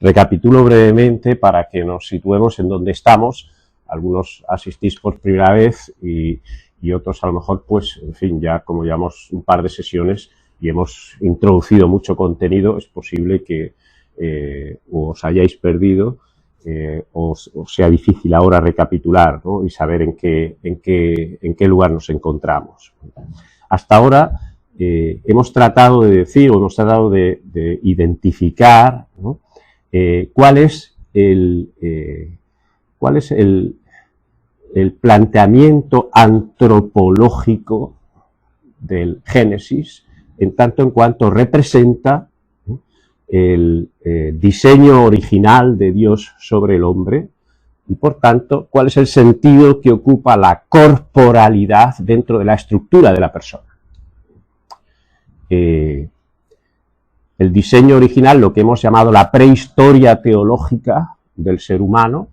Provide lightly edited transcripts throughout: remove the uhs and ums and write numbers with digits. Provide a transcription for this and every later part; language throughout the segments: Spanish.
Recapitulo brevemente para que nos situemos en donde estamos. Algunos asistís por primera vez y otros a lo mejor, pues, en fin, ya como llevamos un par de sesiones y hemos introducido mucho contenido, es posible que os hayáis perdido, os sea difícil ahora recapitular, ¿no? Y saber en qué lugar nos encontramos. Hasta ahora hemos tratado de decir o hemos tratado de identificar, ¿no? cuál es el planteamiento antropológico del Génesis, en tanto en cuanto representa el diseño original de Dios sobre el hombre, y por tanto, cuál es el sentido que ocupa la corporalidad dentro de la estructura de la persona. El diseño original, lo que hemos llamado la prehistoria teológica del ser humano,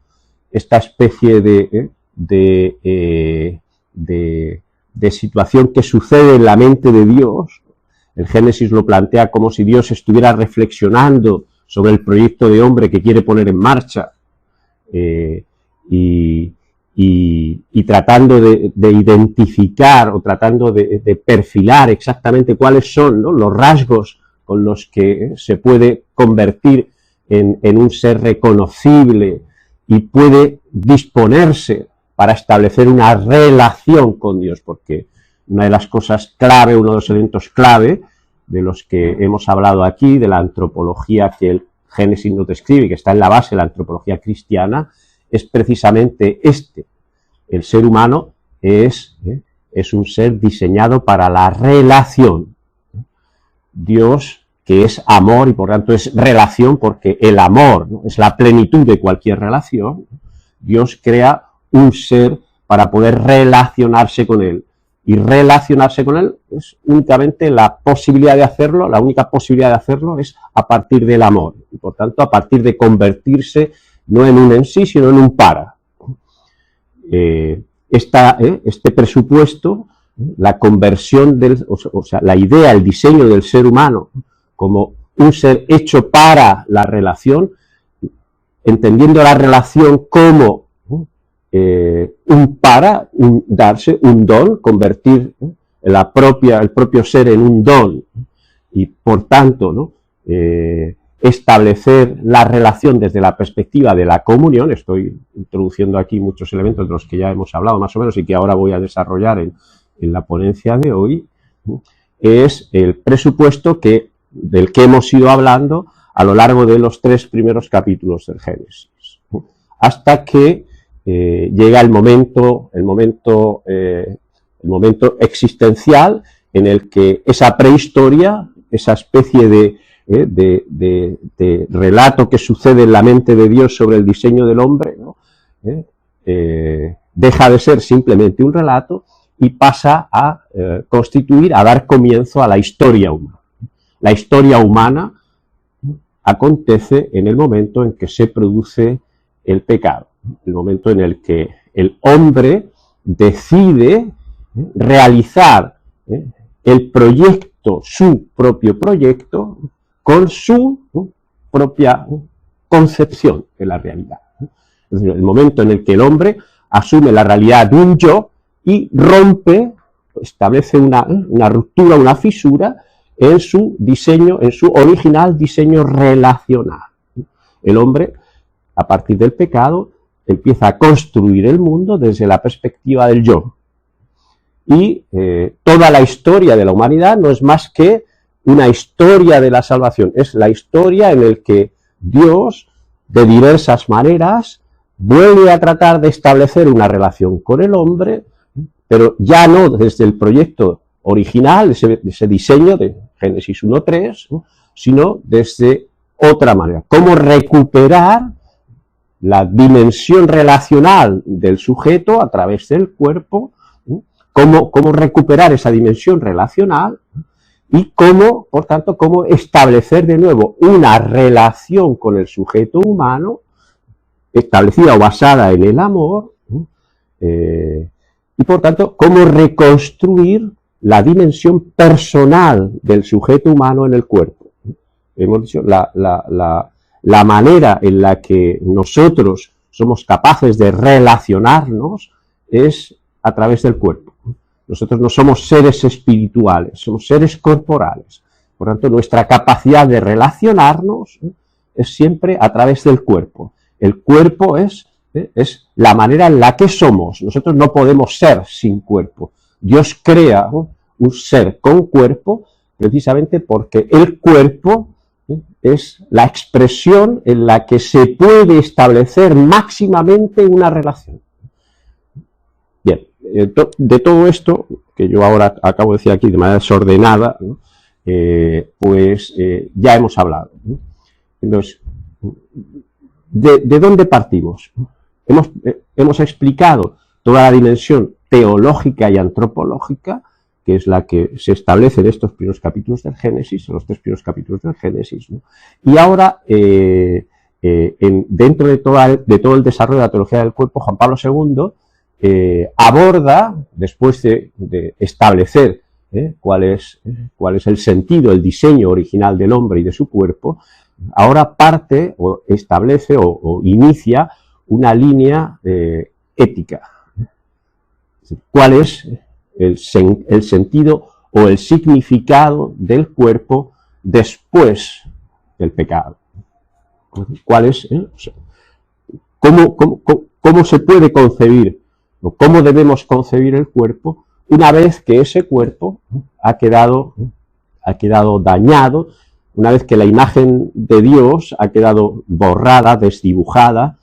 esta especie de situación que sucede en la mente de Dios. El Génesis lo plantea como si Dios estuviera reflexionando sobre el proyecto de hombre que quiere poner en marcha y tratando de identificar o tratando de perfilar exactamente cuáles son, ¿no?, los rasgos con los que se puede convertir en un ser reconocible y puede disponerse para establecer una relación con Dios, porque una de las cosas clave, uno de los elementos clave de los que hemos hablado aquí, de la antropología que el Génesis nos describe, que está en la base de la antropología cristiana, es precisamente este. El ser humano es un ser diseñado para la relación. Dios, que es amor y por tanto es relación, porque el amor, ¿no?, es la plenitud de cualquier relación. Dios crea un ser para poder relacionarse con él. Y relacionarse con él es únicamente la posibilidad de hacerlo, la única posibilidad de hacerlo es a partir del amor. Y por tanto, a partir de convertirse no en un en sí, sino en un para. Este presupuesto, la conversión o sea, la idea, el diseño del ser humano como un ser hecho para la relación, entendiendo la relación como darse un don, convertir el propio ser en un don y por tanto, ¿no?, establecer la relación desde la perspectiva de la comunión. Estoy introduciendo aquí muchos elementos de los que ya hemos hablado más o menos y que ahora voy a desarrollar en la ponencia de hoy. Es el presupuesto del que hemos ido hablando a lo largo de los 3 primeros capítulos del Génesis, hasta que llega el momento existencial en el que esa prehistoria, esa especie de relato que sucede en la mente de Dios sobre el diseño del hombre, ¿no?, deja de ser simplemente un relato y pasa a dar comienzo a la historia humana. La historia humana acontece en el momento en que se produce el pecado, el momento en el que el hombre decide realizar el proyecto, su propio proyecto, con su propia concepción de la realidad. Es decir, el momento en el que el hombre asume la realidad de un yo y rompe, establece una ruptura, una fisura en su diseño, en su original diseño relacional. El hombre, a partir del pecado, empieza a construir el mundo desde la perspectiva del yo. Y toda la historia de la humanidad no es más que una historia de la salvación. Es la historia en la que Dios, de diversas maneras, vuelve a tratar de establecer una relación con el hombre, pero ya no desde el proyecto original, ese diseño de Génesis 1.3, ¿no?, sino desde otra manera. Cómo recuperar la dimensión relacional del sujeto a través del cuerpo, ¿no?, cómo recuperar esa dimensión relacional y cómo, por tanto, cómo establecer de nuevo una relación con el sujeto humano establecida o basada en el amor, ¿no?, y por tanto, cómo reconstruir la dimensión personal del sujeto humano en el cuerpo. hemos dicho, la manera en la que nosotros somos capaces de relacionarnos es a través del cuerpo. Nosotros no somos seres espirituales, somos seres corporales. Por tanto, nuestra capacidad de relacionarnos es siempre a través del cuerpo. El cuerpo es la manera en la que somos. Nosotros no podemos ser sin cuerpo. Dios crea un ser con cuerpo precisamente porque el cuerpo es la expresión en la que se puede establecer máximamente una relación. Bien, de todo esto, que yo ahora acabo de decir aquí de manera desordenada, ¿no? Ya hemos hablado, ¿no? Entonces, ¿de dónde partimos? Hemos explicado toda la dimensión teológica y antropológica, que es la que se establece en estos primeros capítulos del Génesis, en los 3 primeros capítulos del Génesis, ¿no? Y ahora, dentro de todo el desarrollo de la teología del cuerpo, Juan Pablo II aborda, después de establecer cuál es el sentido, el diseño original del hombre y de su cuerpo, ahora parte o establece o inicia una línea ética. ¿Cuál es el sentido o el significado del cuerpo después del pecado? ¿Cuál es? ¿Cómo se puede concebir o cómo debemos concebir el cuerpo una vez que ese cuerpo ha quedado dañado, una vez que la imagen de Dios ha quedado borrada, desdibujada,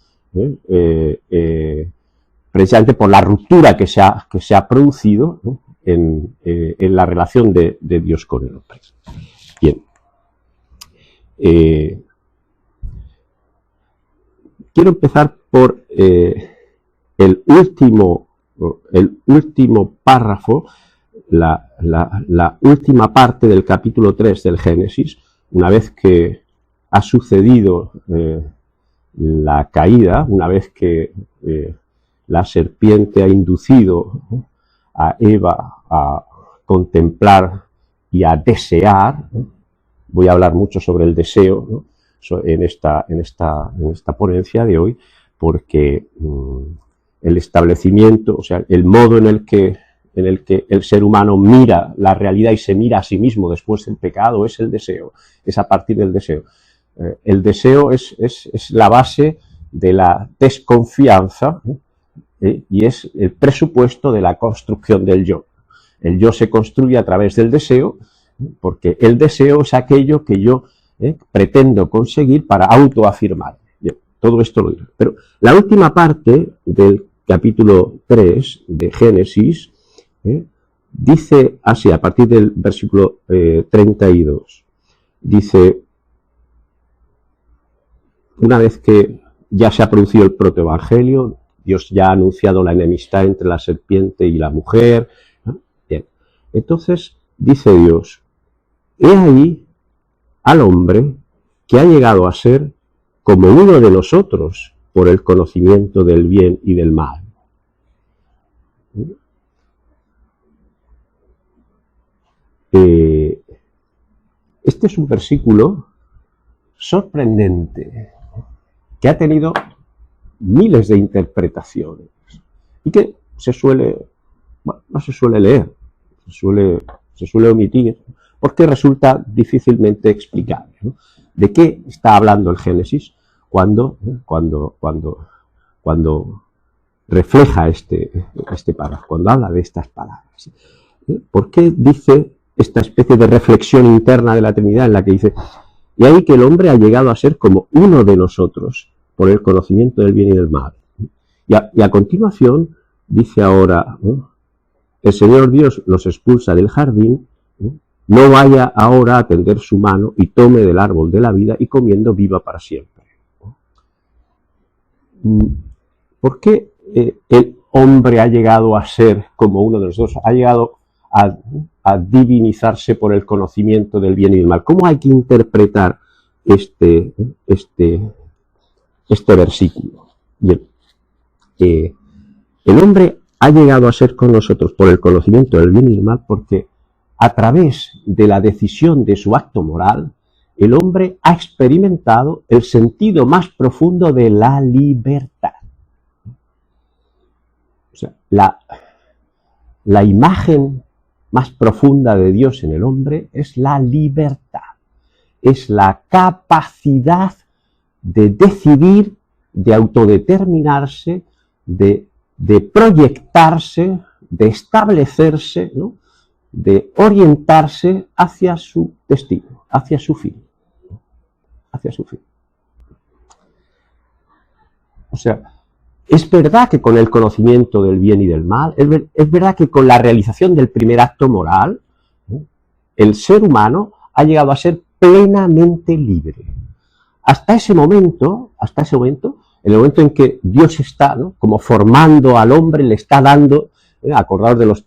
precisamente por la ruptura que se ha producido, ¿no? en la relación de Dios con el hombre? Bien. Quiero empezar por el último párrafo, la última parte del capítulo 3 del Génesis, una vez que ha sucedido la caída, una vez que la serpiente ha inducido a Eva a contemplar y a desear. Voy a hablar mucho sobre el deseo, ¿no? en esta ponencia de hoy, porque el establecimiento, o sea, el modo en el que el ser humano mira la realidad y se mira a sí mismo después del pecado es el deseo, es a partir del deseo. El deseo es la base de la desconfianza, y es el presupuesto de la construcción del yo. El yo se construye a través del deseo, porque el deseo es aquello que yo pretendo conseguir para autoafirmar. Bien, todo esto lo digo. Pero la última parte del capítulo 3 de Génesis dice así, a partir del versículo 32, dice: una vez que ya se ha producido el protoevangelio, Dios ya ha anunciado la enemistad entre la serpiente y la mujer, ¿no? Bien. Entonces dice Dios: he ahí al hombre que ha llegado a ser como uno de nosotros por el conocimiento del bien y del mal. Este es un versículo sorprendente que ha tenido miles de interpretaciones y que no se suele leer, se suele omitir porque resulta difícilmente explicable, ¿no? ¿De qué está hablando el Génesis cuando refleja este párrafo, cuando habla de estas palabras? ¿Por qué dice esta especie de reflexión interna de la Trinidad en la que dice: y ahí que el hombre ha llegado a ser como uno de nosotros por el conocimiento del bien y del mal? Y a continuación dice ahora, ¿no? El Señor Dios los expulsa del jardín, ¿no? No vaya ahora a tender su mano y tome del árbol de la vida y comiendo viva para siempre. ¿Por qué el hombre ha llegado a ser como uno de nosotros? Ha llegado a divinizarse por el conocimiento del bien y del mal. ¿Cómo hay que interpretar este versículo? Bien, el hombre ha llegado a ser con nosotros por el conocimiento del bien y del mal porque a través de la decisión de su acto moral, el hombre ha experimentado el sentido más profundo de la libertad. O sea, la imagen más profunda de Dios en el hombre es la libertad. Es la capacidad de decidir, de autodeterminarse, de proyectarse, de establecerse, ¿no?, de orientarse hacia su destino, hacia su fin. Hacia su fin. O sea, es verdad que con el conocimiento del bien y del mal, es verdad que con la realización del primer acto moral, ¿no?, el ser humano ha llegado a ser plenamente libre. Hasta ese momento, en el momento en que Dios está, ¿no?, como formando al hombre, le está dando, acordaos de los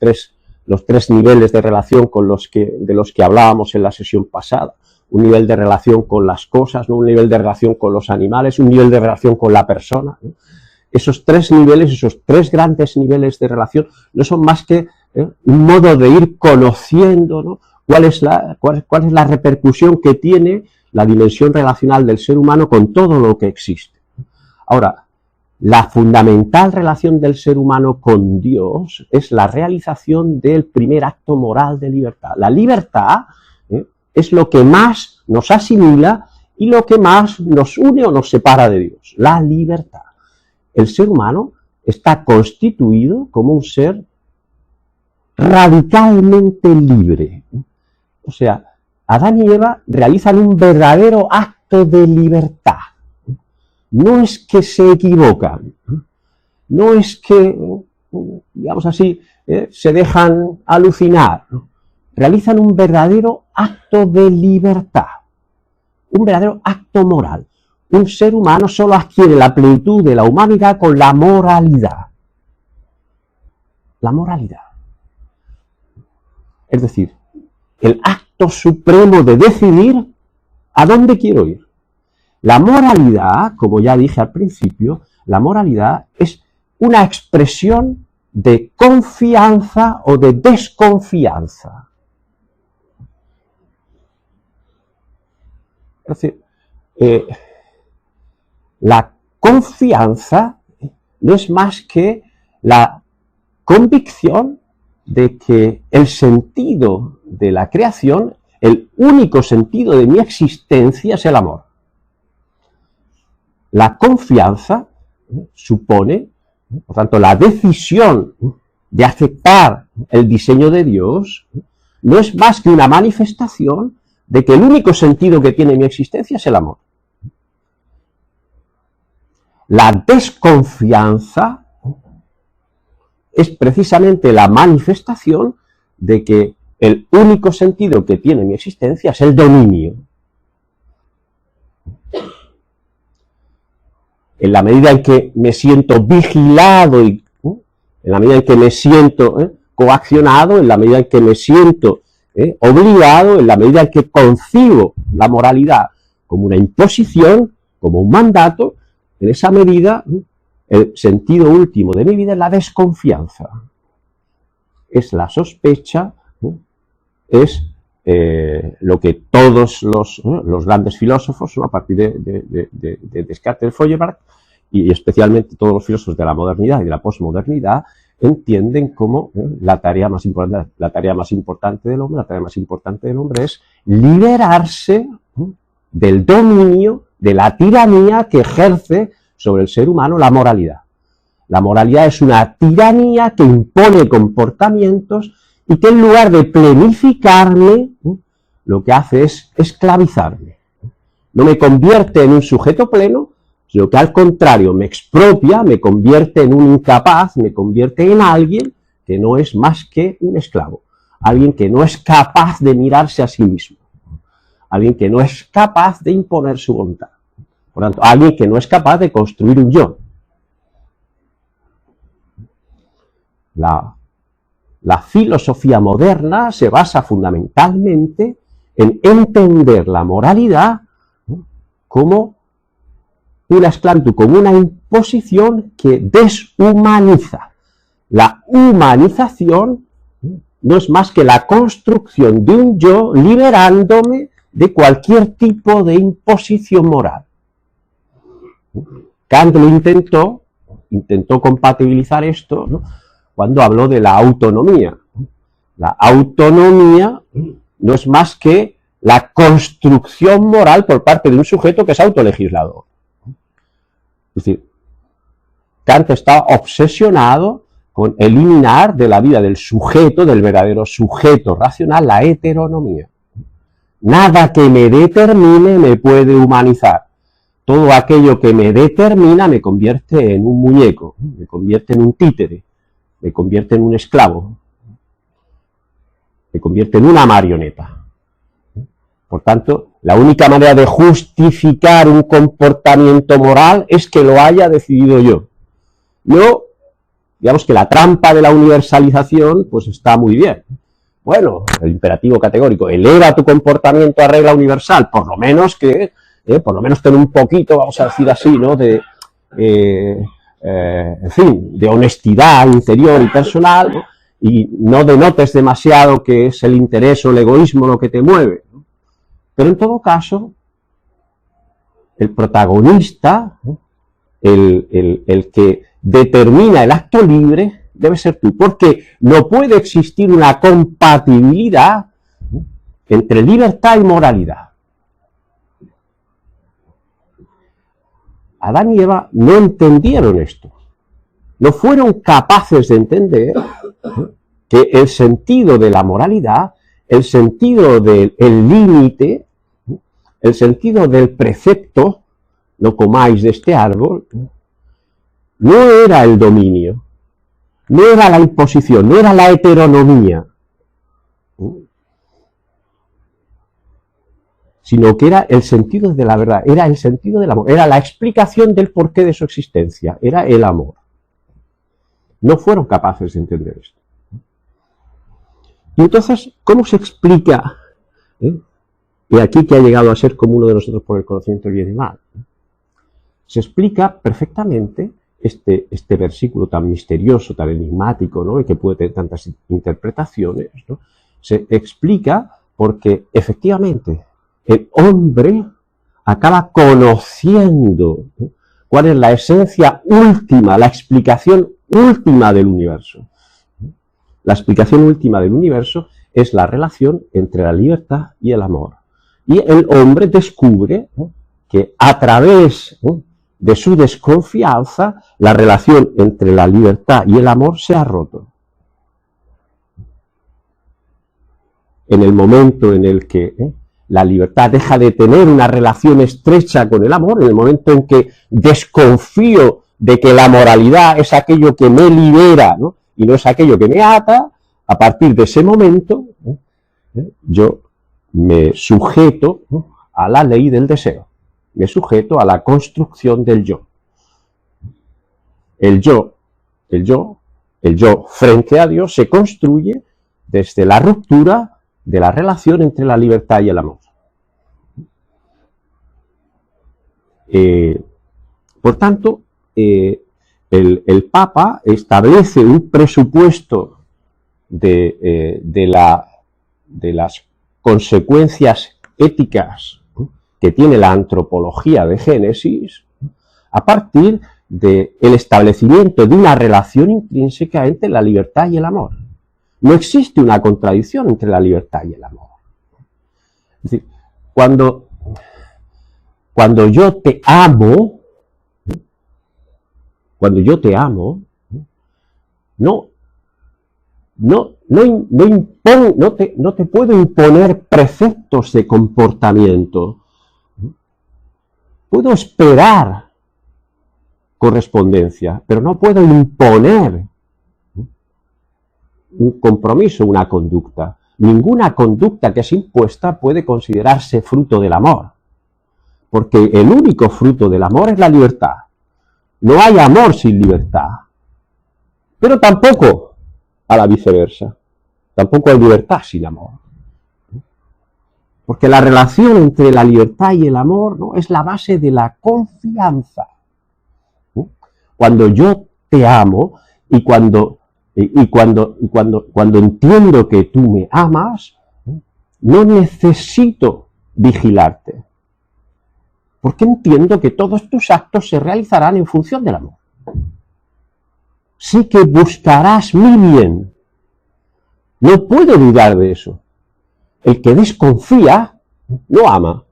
tres niveles de relación de los que hablábamos en la sesión pasada. Un nivel de relación con las cosas, ¿no?, un nivel de relación con los animales, un nivel de relación con la persona, ¿no? Esos tres niveles, esos tres grandes niveles de relación, no son más que un modo de ir conociendo, ¿no?, cuál es la repercusión que tiene la dimensión relacional del ser humano con todo lo que existe. Ahora, la fundamental relación del ser humano con Dios es la realización del primer acto moral de libertad. La libertad es lo que más nos asimila y lo que más nos une o nos separa de Dios. La libertad. El ser humano está constituido como un ser radicalmente libre. O sea, Adán y Eva realizan un verdadero acto de libertad. No es que se equivocan, no es que, digamos así, se dejan alucinar. Realizan un verdadero acto de libertad, un verdadero acto moral. Un ser humano solo adquiere la plenitud de la humanidad con la moralidad. La moralidad. Es decir, el acto supremo de decidir a dónde quiero ir. La moralidad, como ya dije al principio, la moralidad es una expresión de confianza o de desconfianza. Es decir, la confianza no es más que la convicción de que el sentido de la creación, el único sentido de mi existencia es el amor. La confianza supone, por tanto, la decisión de aceptar el diseño de Dios no es más que una manifestación de que el único sentido que tiene mi existencia es el amor. La desconfianza es precisamente la manifestación de que el único sentido que tiene mi existencia es el dominio. En la medida en que me siento vigilado y en la medida en que me siento coaccionado, en la medida en que me siento obligado, en la medida en que concibo la moralidad como una imposición, como un mandato, en esa medida el sentido último de mi vida es la desconfianza, es la sospecha, es lo que todos los grandes filósofos, ¿no?, a partir de Descartes, de Feuerbach, y especialmente todos los filósofos de la modernidad y de la posmodernidad, entienden como la tarea más importante del hombre es liberarse del dominio, de la tiranía que ejerce sobre el ser humano la moralidad. La moralidad es una tiranía que impone comportamientos y que en lugar de plenificarme, lo que hace es esclavizarme. No me convierte en un sujeto pleno, sino que al contrario me expropia, me convierte en un incapaz, me convierte en alguien que no es más que un esclavo, alguien que no es capaz de mirarse a sí mismo, alguien que no es capaz de imponer su voluntad, por tanto, alguien que no es capaz de construir un yo. La filosofía moderna se basa fundamentalmente en entender la moralidad como una esclavitud, como una imposición que deshumaniza. La humanización no es más que la construcción de un yo liberándome de cualquier tipo de imposición moral. Kant lo intentó compatibilizar esto, ¿no?, cuando habló de la autonomía. La autonomía no es más que la construcción moral por parte de un sujeto que es autolegislador. Es decir, Kant está obsesionado con eliminar de la vida del sujeto, del verdadero sujeto racional, la heteronomía. Nada que me determine me puede humanizar. Todo aquello que me determina me convierte en un muñeco, me convierte en un títere, me convierte en un esclavo, me convierte en una marioneta. Por tanto, la única manera de justificar un comportamiento moral es que lo haya decidido yo. Yo, digamos que la trampa de la universalización, pues está muy bien. Bueno, el imperativo categórico, eleva tu comportamiento a regla universal, por lo menos ten un poquito, vamos a decir así, ¿no?, en fin, de honestidad interior y personal, ¿no?, y no denotes demasiado que es el interés o el egoísmo lo que te mueve, ¿no? Pero en todo caso, el protagonista, ¿no?, el que determina el acto libre, debe ser tú, porque no puede existir una compatibilidad, ¿no?, entre libertad y moralidad. Adán y Eva no entendieron esto, no fueron capaces de entender, ¿no?, que el sentido de la moralidad, el sentido del límite, ¿no?, el sentido del precepto, no comáis de este árbol, ¿no?, no era el dominio, no era la imposición, no era la heteronomía, ¿no?, sino que era el sentido de la verdad, era el sentido del amor, era la explicación del porqué de su existencia, era el amor. No fueron capaces de entender esto. Y entonces, ¿cómo se explica? Y aquí que ha llegado a ser como uno de nosotros por el conocimiento del bien y mal. Se explica perfectamente este versículo tan misterioso, tan enigmático, ¿no?, y que puede tener tantas interpretaciones, ¿no? Se explica porque efectivamente el hombre acaba conociendo, ¿no?, cuál es la esencia última, la explicación última del universo. La explicación última del universo es la relación entre la libertad y el amor. Y el hombre descubre, ¿no?, que a través, ¿no?, de su desconfianza, la relación entre la libertad y el amor se ha roto. En el momento en el que la libertad deja de tener una relación estrecha con el amor, en el momento en que desconfío de que la moralidad es aquello que me libera, ¿no?, y no es aquello que me ata, a partir de ese momento, yo me sujeto, ¿no?, a la ley del deseo, me sujeto a la construcción del yo. El yo frente a Dios se construye desde la ruptura de la relación entre la libertad y el amor. Por tanto, el Papa establece un presupuesto de las consecuencias éticas que tiene la antropología de Génesis a partir del establecimiento de una relación intrínseca entre la libertad y el amor. No existe una contradicción entre la libertad y el amor. Es decir, cuando yo te amo, no te puedo imponer preceptos de comportamiento. Puedo esperar correspondencia, pero no puedo imponer un compromiso, una conducta. Ninguna conducta que es impuesta puede considerarse fruto del amor, porque el único fruto del amor es la libertad. No hay amor sin libertad, pero tampoco a la viceversa. Tampoco hay libertad sin amor. Porque la relación entre la libertad y el amor, ¿no?, es la base de la confianza. Cuando yo te amo y cuando entiendo que tú me amas, no necesito vigilarte. Porque entiendo que todos tus actos se realizarán en función del amor. Sé que buscarás mi bien. No puedo dudar de eso. El que desconfía no ama.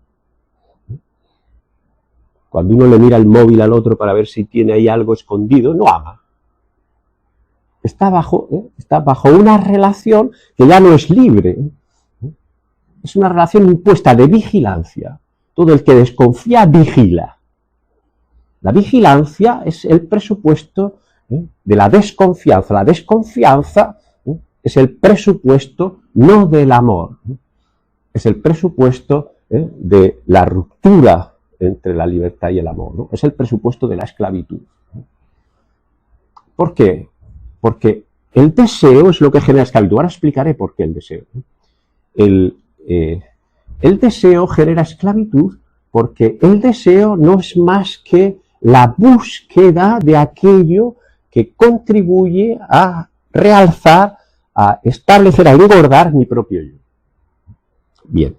Cuando uno le mira el móvil al otro para ver si tiene ahí algo escondido, no ama. Está bajo una relación que ya no es libre. Es una relación impuesta de vigilancia. Todo el que desconfía vigila. La vigilancia es el presupuesto de la desconfianza. La desconfianza es el presupuesto no del amor. Es el presupuesto de la ruptura entre la libertad y el amor, ¿no? Es el presupuesto de la esclavitud. ¿Por qué? Porque el deseo es lo que genera esclavitud. Ahora explicaré por qué el deseo. El deseo genera esclavitud porque el deseo no es más que la búsqueda de aquello que contribuye a realzar, a establecer, a engordar mi propio yo. Bien.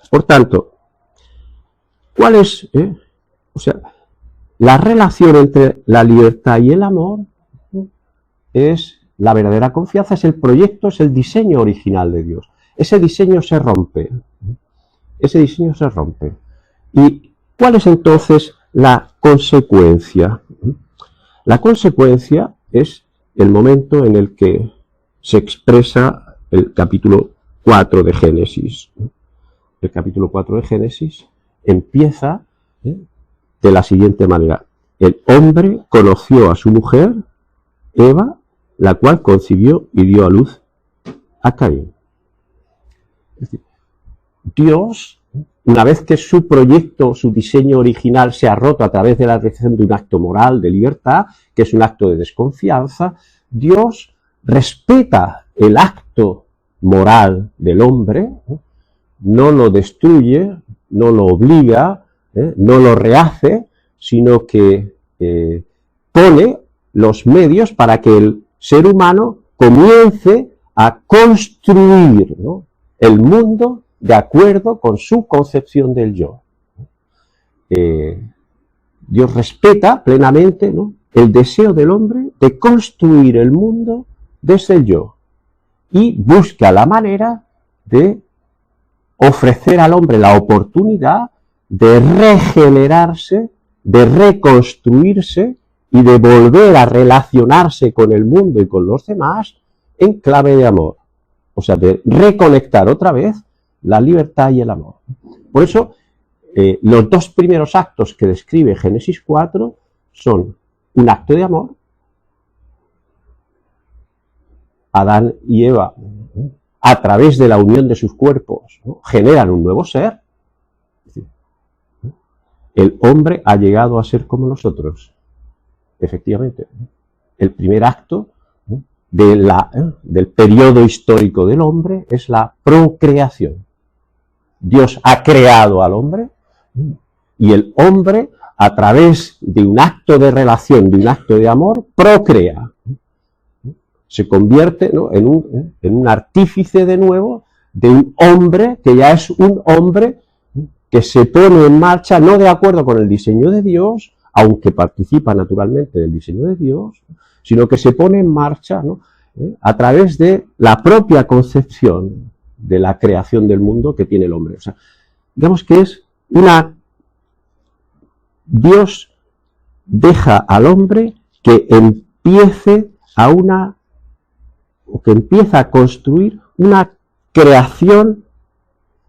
Por tanto, ¿cuál es? La relación entre la libertad y el amor es la verdadera confianza, es el proyecto, es el diseño original de Dios. Ese diseño se rompe. Ese diseño se rompe. ¿Y cuál es entonces la consecuencia? La consecuencia es el momento en el que se expresa el capítulo 4 de Génesis. El capítulo 4 de Génesis empieza de la siguiente manera. El hombre conoció a su mujer, Eva, la cual concibió y dio a luz a Caín. Es decir, Dios, una vez que su proyecto, su diseño original se ha roto a través de la realización de un acto moral de libertad, que es un acto de desconfianza, Dios respeta el acto moral del hombre, no lo destruye, no lo obliga, no lo rehace, sino que pone los medios para que el ser humano comience a construir, ¿no?, el mundo de acuerdo con su concepción del yo. Dios respeta plenamente, ¿no?, el deseo del hombre de construir el mundo desde el yo y busca la manera de ofrecer al hombre la oportunidad de regenerarse, de reconstruirse y de volver a relacionarse con el mundo y con los demás en clave de amor. O sea, de reconectar otra vez la libertad y el amor. Por eso, los dos primeros actos que describe Génesis 4 son un acto de amor. Adán y Eva, a través de la unión de sus cuerpos, ¿no?, generan un nuevo ser. El hombre ha llegado a ser como nosotros. Efectivamente, el primer acto del periodo histórico del hombre es la procreación. Dios ha creado al hombre y el hombre, a través de un acto de relación, de un acto de amor, procrea. Se convierte, ¿no?, en un artífice de nuevo de un hombre que ya es un hombre que se pone en marcha no de acuerdo con el diseño de Dios, aunque participa naturalmente del diseño de Dios, sino que se pone en marcha, ¿no?, a través de la propia concepción de la creación del mundo que tiene el hombre. O sea, digamos que es Dios deja al hombre que empieza a construir una creación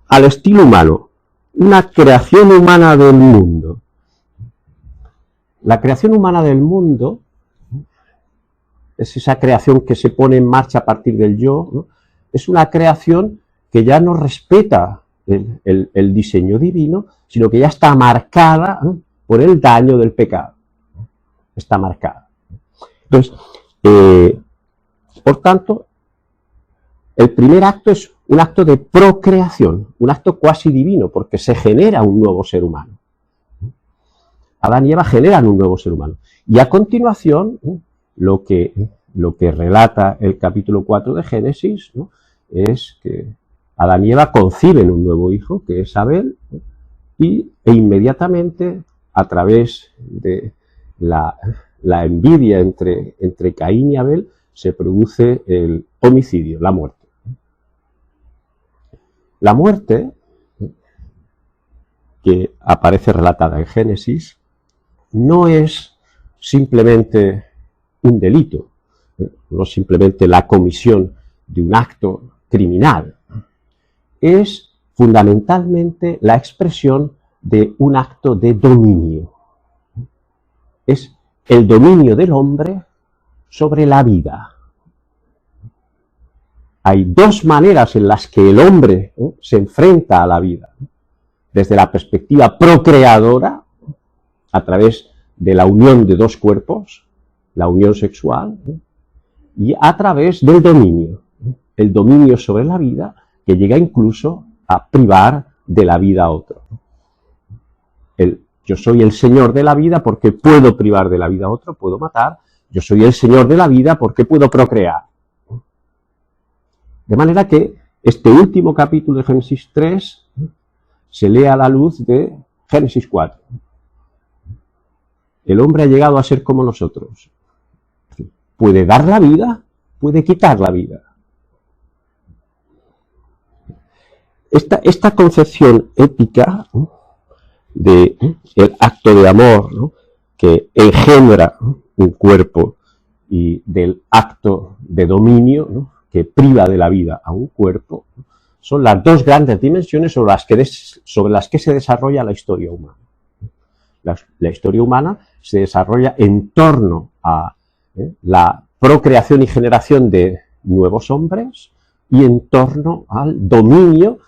al estilo humano, una creación humana del mundo. La creación humana del mundo es esa creación que se pone en marcha a partir del yo, ¿no? Es una creación que ya no respeta el diseño divino, sino que ya está marcada, ¿no?, por el daño del pecado. Está marcada. Entonces, por tanto, el primer acto es un acto de procreación, un acto cuasi divino, porque se genera un nuevo ser humano. Adán y Eva generan un nuevo ser humano. Y a continuación, lo que relata el capítulo 4 de Génesis, ¿no?, es que Adán y Eva conciben un nuevo hijo, que es Abel, e inmediatamente, a través de la envidia entre Caín y Abel, se produce el homicidio, la muerte. La muerte, que aparece relatada en Génesis, no es simplemente un delito, no simplemente la comisión de un acto criminal, es fundamentalmente la expresión de un acto de dominio. Es el dominio del hombre sobre la vida. Hay dos maneras en las que el hombre se enfrenta a la vida. Desde la perspectiva procreadora, a través de la unión de dos cuerpos, la unión sexual, y a través del dominio, el dominio sobre la vida, que llega incluso a privar de la vida a otro. Yo soy el señor de la vida porque puedo privar de la vida a otro, puedo matar. Yo soy el señor de la vida porque puedo procrear. De manera que este último capítulo de Génesis 3 se lee a la luz de Génesis 4. El hombre ha llegado a ser como nosotros. Puede dar la vida, puede quitar la vida. Esta concepción ética del acto de amor, ¿no?, que engendra un cuerpo, y del acto de dominio, ¿no?, que priva de la vida a un cuerpo, ¿no?, son las dos grandes dimensiones sobre las que se desarrolla la historia humana. La historia humana se desarrolla en torno a la procreación y generación de nuevos hombres y en torno al dominio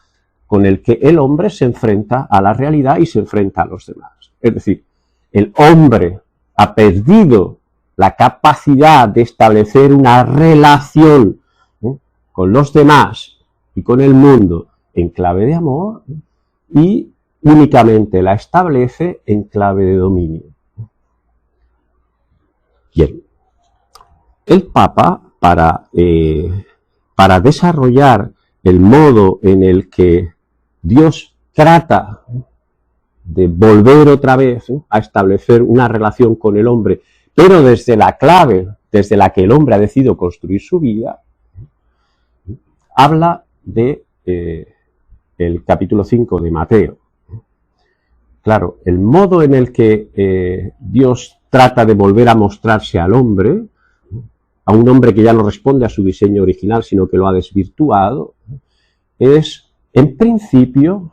con el que el hombre se enfrenta a la realidad y se enfrenta a los demás. Es decir, el hombre ha perdido la capacidad de establecer una relación con los demás y con el mundo en clave de amor, y únicamente la establece en clave de dominio. Bien, el Papa, para desarrollar el modo en el que Dios trata de volver otra vez a establecer una relación con el hombre, pero desde la clave desde la que el hombre ha decidido construir su vida, habla de el capítulo 5 de Mateo. Claro, el modo en el que Dios trata de volver a mostrarse al hombre, a un hombre que ya no responde a su diseño original, sino que lo ha desvirtuado, es, en principio,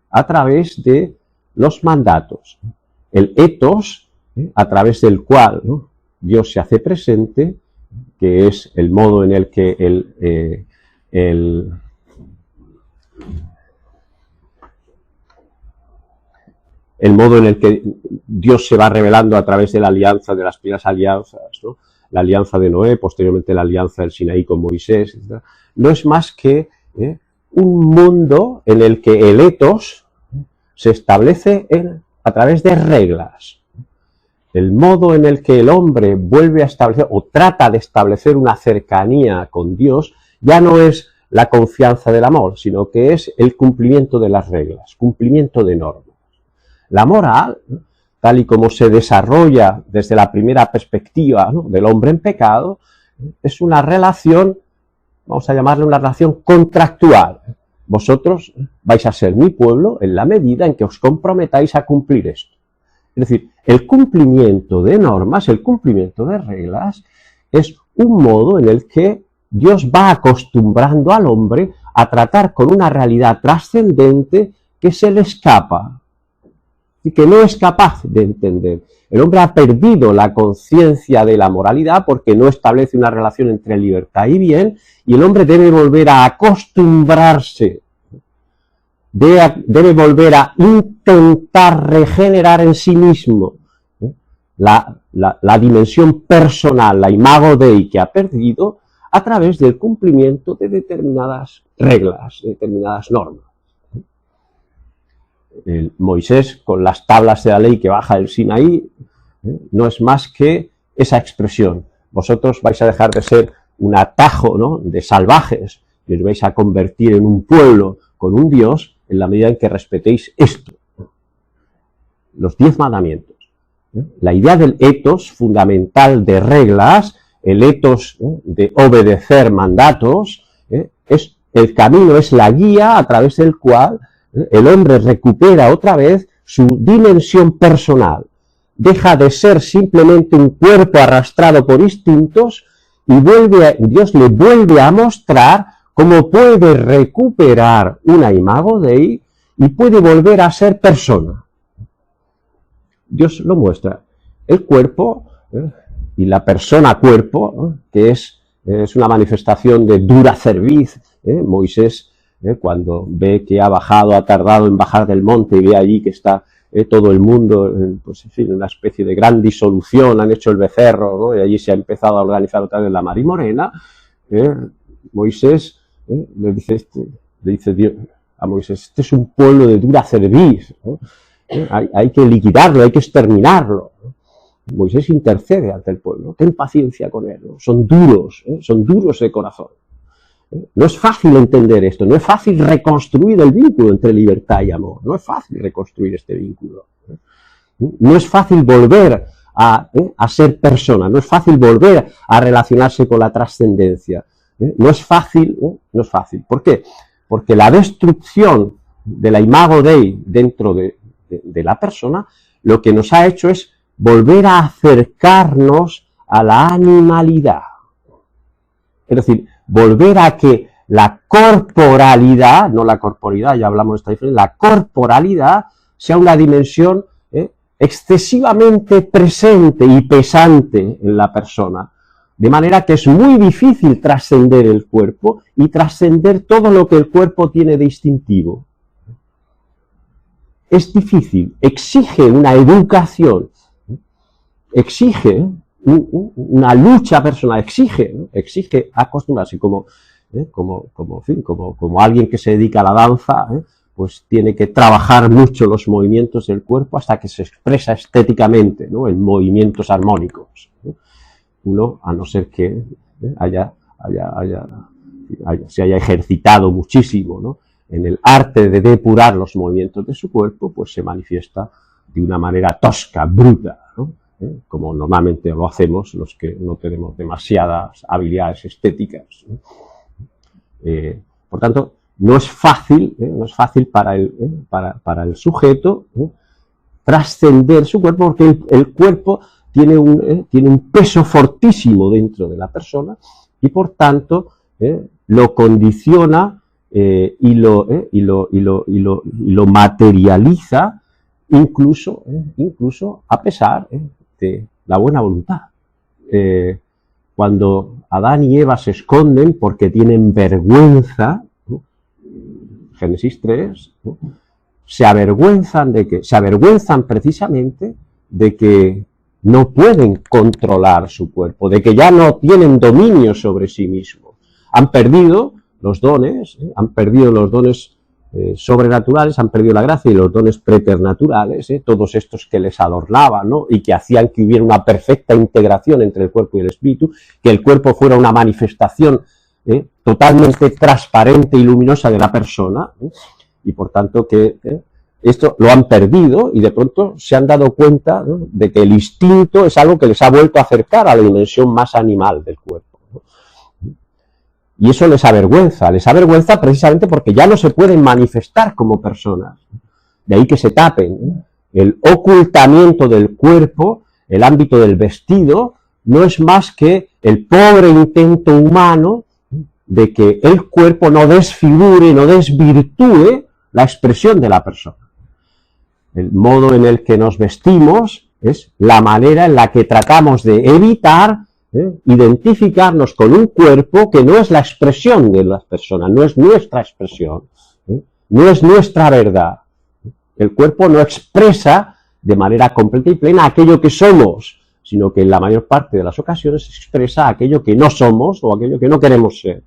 a través de los mandatos. El ethos, a través del cual Dios se hace presente, que es el modo en el que el modo en el que Dios se va revelando a través de la alianza, de las primeras alianzas, ¿no? La alianza de Noé, posteriormente la alianza del Sinaí con Moisés, etc. No es más que un mundo en el que el ethos se establece a través de reglas. El modo en el que el hombre vuelve a establecer o trata de establecer una cercanía con Dios ya no es la confianza del amor, sino que es el cumplimiento de las reglas, cumplimiento de normas. La moral, tal y como se desarrolla desde la primera perspectiva, ¿no?, del hombre en pecado, es una relación, vamos a llamarle una relación contractual. Vosotros vais a ser mi pueblo en la medida en que os comprometáis a cumplir esto. Es decir, el cumplimiento de normas, el cumplimiento de reglas, es un modo en el que Dios va acostumbrando al hombre a tratar con una realidad trascendente que se le escapa y que no es capaz de entender. El hombre ha perdido la conciencia de la moralidad porque no establece una relación entre libertad y bien, y el hombre debe volver a acostumbrarse, debe volver a intentar regenerar en sí mismo la dimensión personal, la imago Dei que ha perdido, a través del cumplimiento de determinadas reglas, de determinadas normas. Moisés, con las tablas de la ley que baja del Sinaí, no es más que esa expresión. Vosotros vais a dejar de ser un atajo, ¿no?, de salvajes y os vais a convertir en un pueblo con un Dios en la medida en que respetéis esto, los 10 mandamientos. La idea del ethos fundamental de reglas, el ethos de obedecer mandatos, es el camino, es la guía a través del cual el hombre recupera otra vez su dimensión personal. Deja de ser simplemente un cuerpo arrastrado por instintos y Dios le vuelve a mostrar cómo puede recuperar una imago Dei y puede volver a ser persona. Dios lo muestra. El cuerpo y la persona cuerpo, que es una manifestación de dura cerviz. Moisés, cuando ve que ha bajado, ha tardado en bajar del monte y ve allí que está todo el mundo, pues en fin, una especie de gran disolución, han hecho el becerro, ¿no? Y allí se ha empezado a organizar otra vez la mar y morena. Moisés le dice Dios a Moisés, este es un pueblo de dura cerviz, ¿no? Hay que liquidarlo, hay que exterminarlo, ¿no? Moisés intercede ante el pueblo, ten paciencia con él, ¿no? Son duros de corazón. No es fácil entender esto, no es fácil reconstruir el vínculo entre libertad y amor, no es fácil reconstruir este vínculo. No es fácil volver a ser persona, no es fácil volver a relacionarse con la trascendencia. No es fácil, no es fácil. ¿Por qué? Porque la destrucción de la imago Dei dentro de la persona, lo que nos ha hecho es volver a acercarnos a la animalidad. Es decir, volver a que la corporalidad, no la corporidad, ya hablamos de esta diferencia, la corporalidad sea una dimensión excesivamente presente y pesante en la persona. De manera que es muy difícil trascender el cuerpo y trascender todo lo que el cuerpo tiene de instintivo. Es difícil, exige una educación, exige una lucha personal, exige acostumbrarse como alguien que se dedica a la danza, pues tiene que trabajar mucho los movimientos del cuerpo hasta que se expresa estéticamente, ¿no? En movimientos armónicos. Uno, a no ser que se haya ejercitado muchísimo, ¿no? En el arte de depurar los movimientos de su cuerpo, pues se manifiesta de una manera tosca, bruta, ¿no? Como normalmente lo hacemos los que no tenemos demasiadas habilidades estéticas, ¿no? Por tanto, no es fácil para el sujeto trascender su cuerpo, porque el cuerpo tiene un peso fortísimo dentro de la persona y por tanto lo condiciona y lo materializa incluso a pesar de la buena voluntad. Cuando Adán y Eva se esconden porque tienen vergüenza, ¿no? Génesis 3, ¿no? Se avergüenzan precisamente de que no pueden controlar su cuerpo, de que ya no tienen dominio sobre sí mismos. Han perdido los dones, sobrenaturales, han perdido la gracia y los dones preternaturales, todos estos que les adornaban, ¿no? Y que hacían que hubiera una perfecta integración entre el cuerpo y el espíritu, que el cuerpo fuera una manifestación totalmente transparente y luminosa de la persona, y por tanto que esto lo han perdido y de pronto se han dado cuenta, ¿no? De que el instinto es algo que les ha vuelto a acercar a la dimensión más animal del cuerpo, ¿no? Y eso les avergüenza precisamente porque ya no se pueden manifestar como personas. De ahí que se tapen, ¿no? El ocultamiento del cuerpo, el ámbito del vestido, no es más que el pobre intento humano de que el cuerpo no desfigure, no desvirtúe la expresión de la persona. El modo en el que nos vestimos es la manera en la que tratamos de evitar identificarnos con un cuerpo que no es la expresión de las personas, no es nuestra expresión, no es nuestra verdad. El cuerpo no expresa de manera completa y plena aquello que somos, sino que en la mayor parte de las ocasiones expresa aquello que no somos o aquello que no queremos ser.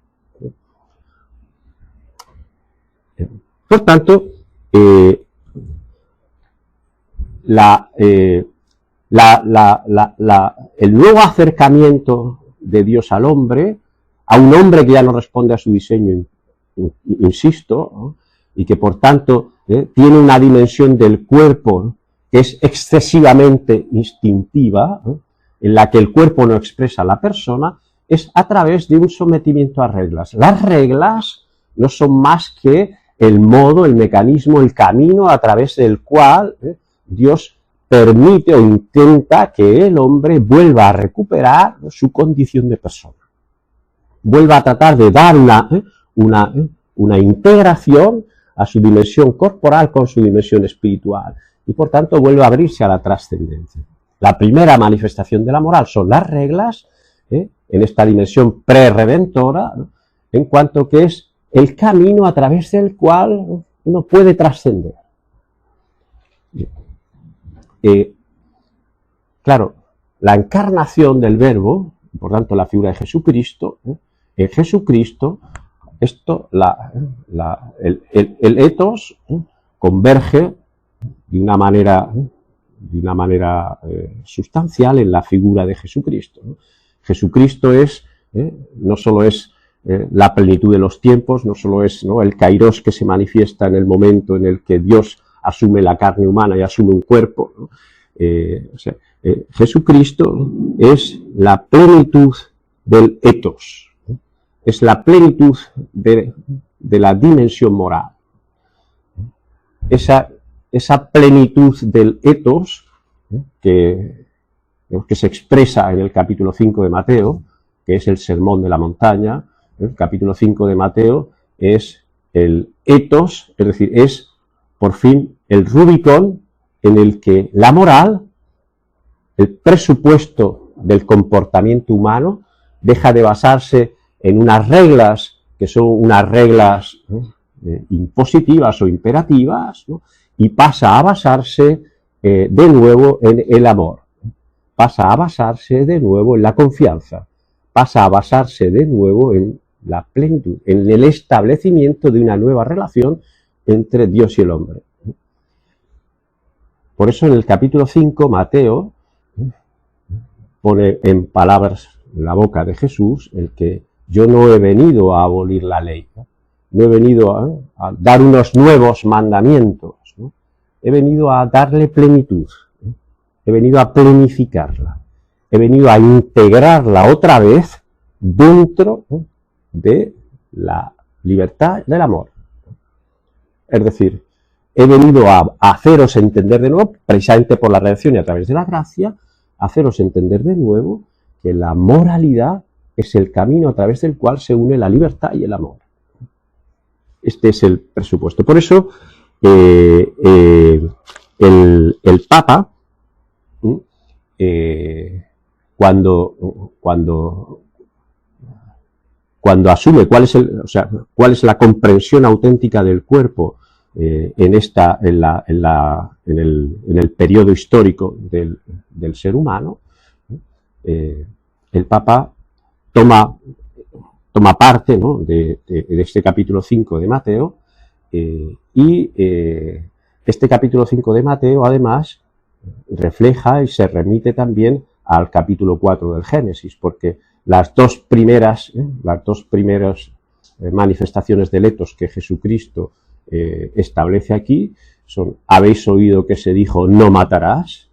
Por tanto, el nuevo acercamiento de Dios al hombre, a un hombre que ya no responde a su diseño insisto, ¿no? Y que por tanto tiene una dimensión del cuerpo, ¿no?, que es excesivamente instintiva, ¿no?, en la que el cuerpo no expresa a la persona, es a través de un sometimiento a reglas. Las reglas no son más que el modo, el mecanismo, el camino a través del cual Dios permite o intenta que el hombre vuelva a recuperar su condición de persona. Vuelva a tratar de dar una integración a su dimensión corporal con su dimensión espiritual y por tanto vuelve a abrirse a la trascendencia. La primera manifestación de la moral son las reglas, en esta dimensión pre-redentora, ¿no?, en cuanto que es el camino a través del cual uno puede trascender. Claro, la encarnación del Verbo, por tanto la figura de Jesucristo, en Jesucristo, el ethos converge de una manera sustancial en la figura de Jesucristo, ¿no? Jesucristo es, no solo es la plenitud de los tiempos, no solo es, ¿no?, el kairos que se manifiesta en el momento en el que Dios asume la carne humana y asume un cuerpo, ¿no? Jesucristo es la plenitud del ethos, ¿no?, es la plenitud de la dimensión moral. Esa plenitud del ethos, que se expresa en el capítulo 5 de Mateo, que es el sermón de la montaña. El capítulo 5 de Mateo es el ethos, es decir, es por fin el Rubicón en el que la moral, el presupuesto del comportamiento humano, deja de basarse en unas reglas que son unas reglas, ¿no?, impositivas o imperativas, ¿no?, y pasa a basarse de nuevo en el amor, pasa a basarse de nuevo en la confianza, pasa a basarse de nuevo en la plenitud, en el establecimiento de una nueva relación entre Dios y el hombre. Por eso en el capítulo 5 Mateo pone en palabras en la boca de Jesús el que yo no he venido a abolir la ley, no he venido a dar unos nuevos mandamientos, ¿no?, he venido a darle plenitud, he venido a plenificarla, he venido a integrarla otra vez dentro de la libertad del amor. Es decir, he venido a haceros entender de nuevo, precisamente por la redención y a través de la gracia, haceros entender de nuevo que la moralidad es el camino a través del cual se une la libertad y el amor. Este es el presupuesto. Por eso, el Papa, cuando asume cuál es la comprensión auténtica del cuerpo en el periodo histórico del ser humano, el Papa toma parte, ¿no?, de este capítulo 5 de Mateo, y este capítulo 5 de Mateo además refleja y se remite también al capítulo 4 del Génesis, porque las dos primeras manifestaciones del ethos que Jesucristo establece aquí son: habéis oído que se dijo no matarás,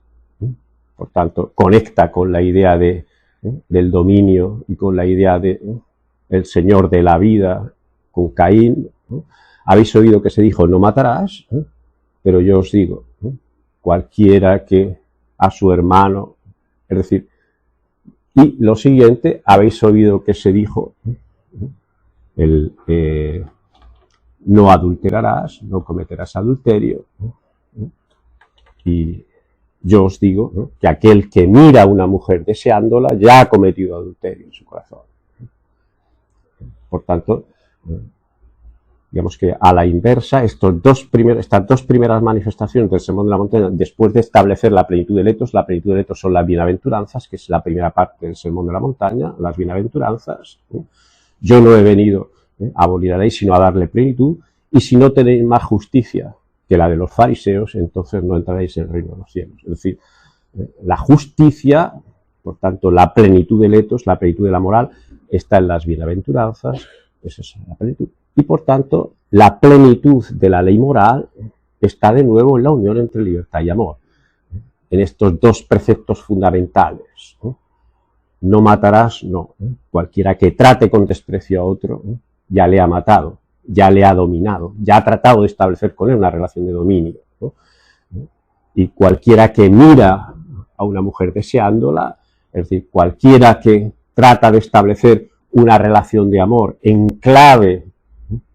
por tanto conecta con la idea del dominio y con la idea de el Señor de la vida con Caín. Habéis oído que se dijo no matarás, pero yo os digo, cualquiera que a su hermano, es decir, y lo siguiente, habéis oído que se dijo no adulterarás, no cometerás adulterio, y yo os digo, ¿no?, que aquel que mira a una mujer deseándola ya ha cometido adulterio en su corazón. Por tanto, digamos que a la inversa, estas dos primeras manifestaciones del Sermón de la Montaña, después de establecer la plenitud del ethos son las bienaventuranzas, que es la primera parte del Sermón de la Montaña, las bienaventuranzas. Yo no he venido a abolir la ley, sino a darle plenitud, y si no tenéis más justicia que la de los fariseos, entonces no entraréis en el reino de los cielos. Es decir, la justicia, por tanto, la plenitud del ethos, la plenitud de la moral, está en las bienaventuranzas, Esa es la plenitud. Y por tanto, la plenitud de la ley moral está de nuevo en la unión entre libertad y amor, en estos dos preceptos fundamentales. No matarás, no. Cualquiera que trate con desprecio a otro, ya le ha matado, ya le ha dominado, ya ha tratado de establecer con él una relación de dominio. Y cualquiera que mira a una mujer deseándola, es decir, cualquiera que trata de establecer una relación de amor en clave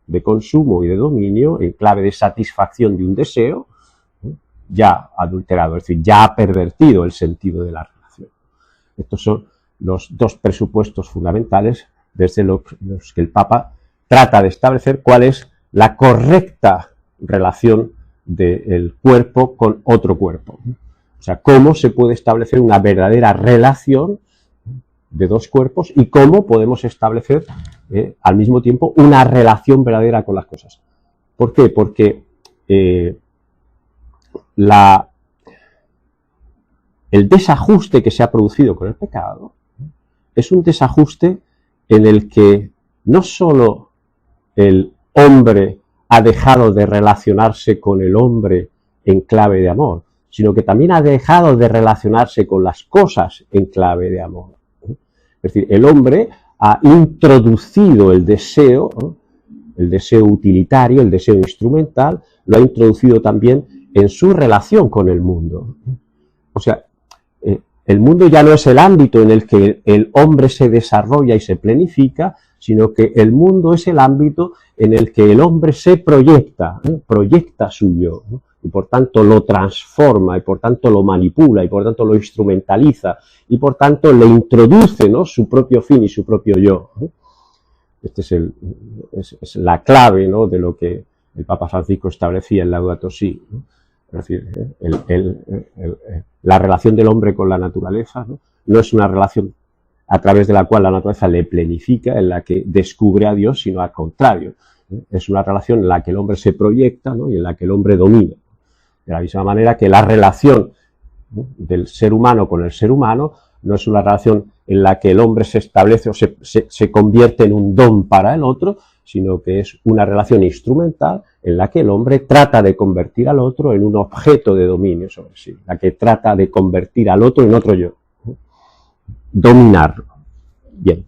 de consumo y de dominio, en clave de satisfacción de un deseo, ya ha adulterado, es decir, ya ha pervertido el sentido de la relación. Estos son los dos presupuestos fundamentales desde los que el Papa trata de establecer cuál es la correcta relación del cuerpo con otro cuerpo. O sea, cómo se puede establecer una verdadera relación de dos cuerpos y cómo podemos establecer al mismo tiempo una relación verdadera con las cosas. ¿Por qué? Porque el desajuste que se ha producido con el pecado es un desajuste en el que no solo el hombre ha dejado de relacionarse con el hombre en clave de amor, sino que también ha dejado de relacionarse con las cosas en clave de amor. Es decir, el hombre ha introducido el deseo utilitario, el deseo instrumental, lo ha introducido también en su relación con el mundo. O sea, el mundo ya no es el ámbito en el que el hombre se desarrolla y se planifica, sino que el mundo es el ámbito en el que el hombre se proyecta, proyecta su yo, y por tanto lo transforma, y por tanto lo manipula, y por tanto lo instrumentaliza, y por tanto le introduce, ¿no?, su propio fin y su propio yo. Esta es la clave, ¿no?, de lo que el Papa Francisco establecía en Laudato Si, ¿no? Es decir, la relación del hombre con la naturaleza, no es una relación a través de la cual la naturaleza le planifica, en la que descubre a Dios, sino al contrario. Es una relación en la que el hombre se proyecta, ¿no?, y en la que el hombre domina. De la misma manera que la relación, ¿no?, del ser humano con el ser humano no es una relación en la que el hombre se establece o se convierte en un don para el otro, sino que es una relación instrumental en la que el hombre trata de convertir al otro en un objeto de dominio sobre sí, la que trata de convertir al otro en otro yo, dominarlo. Bien.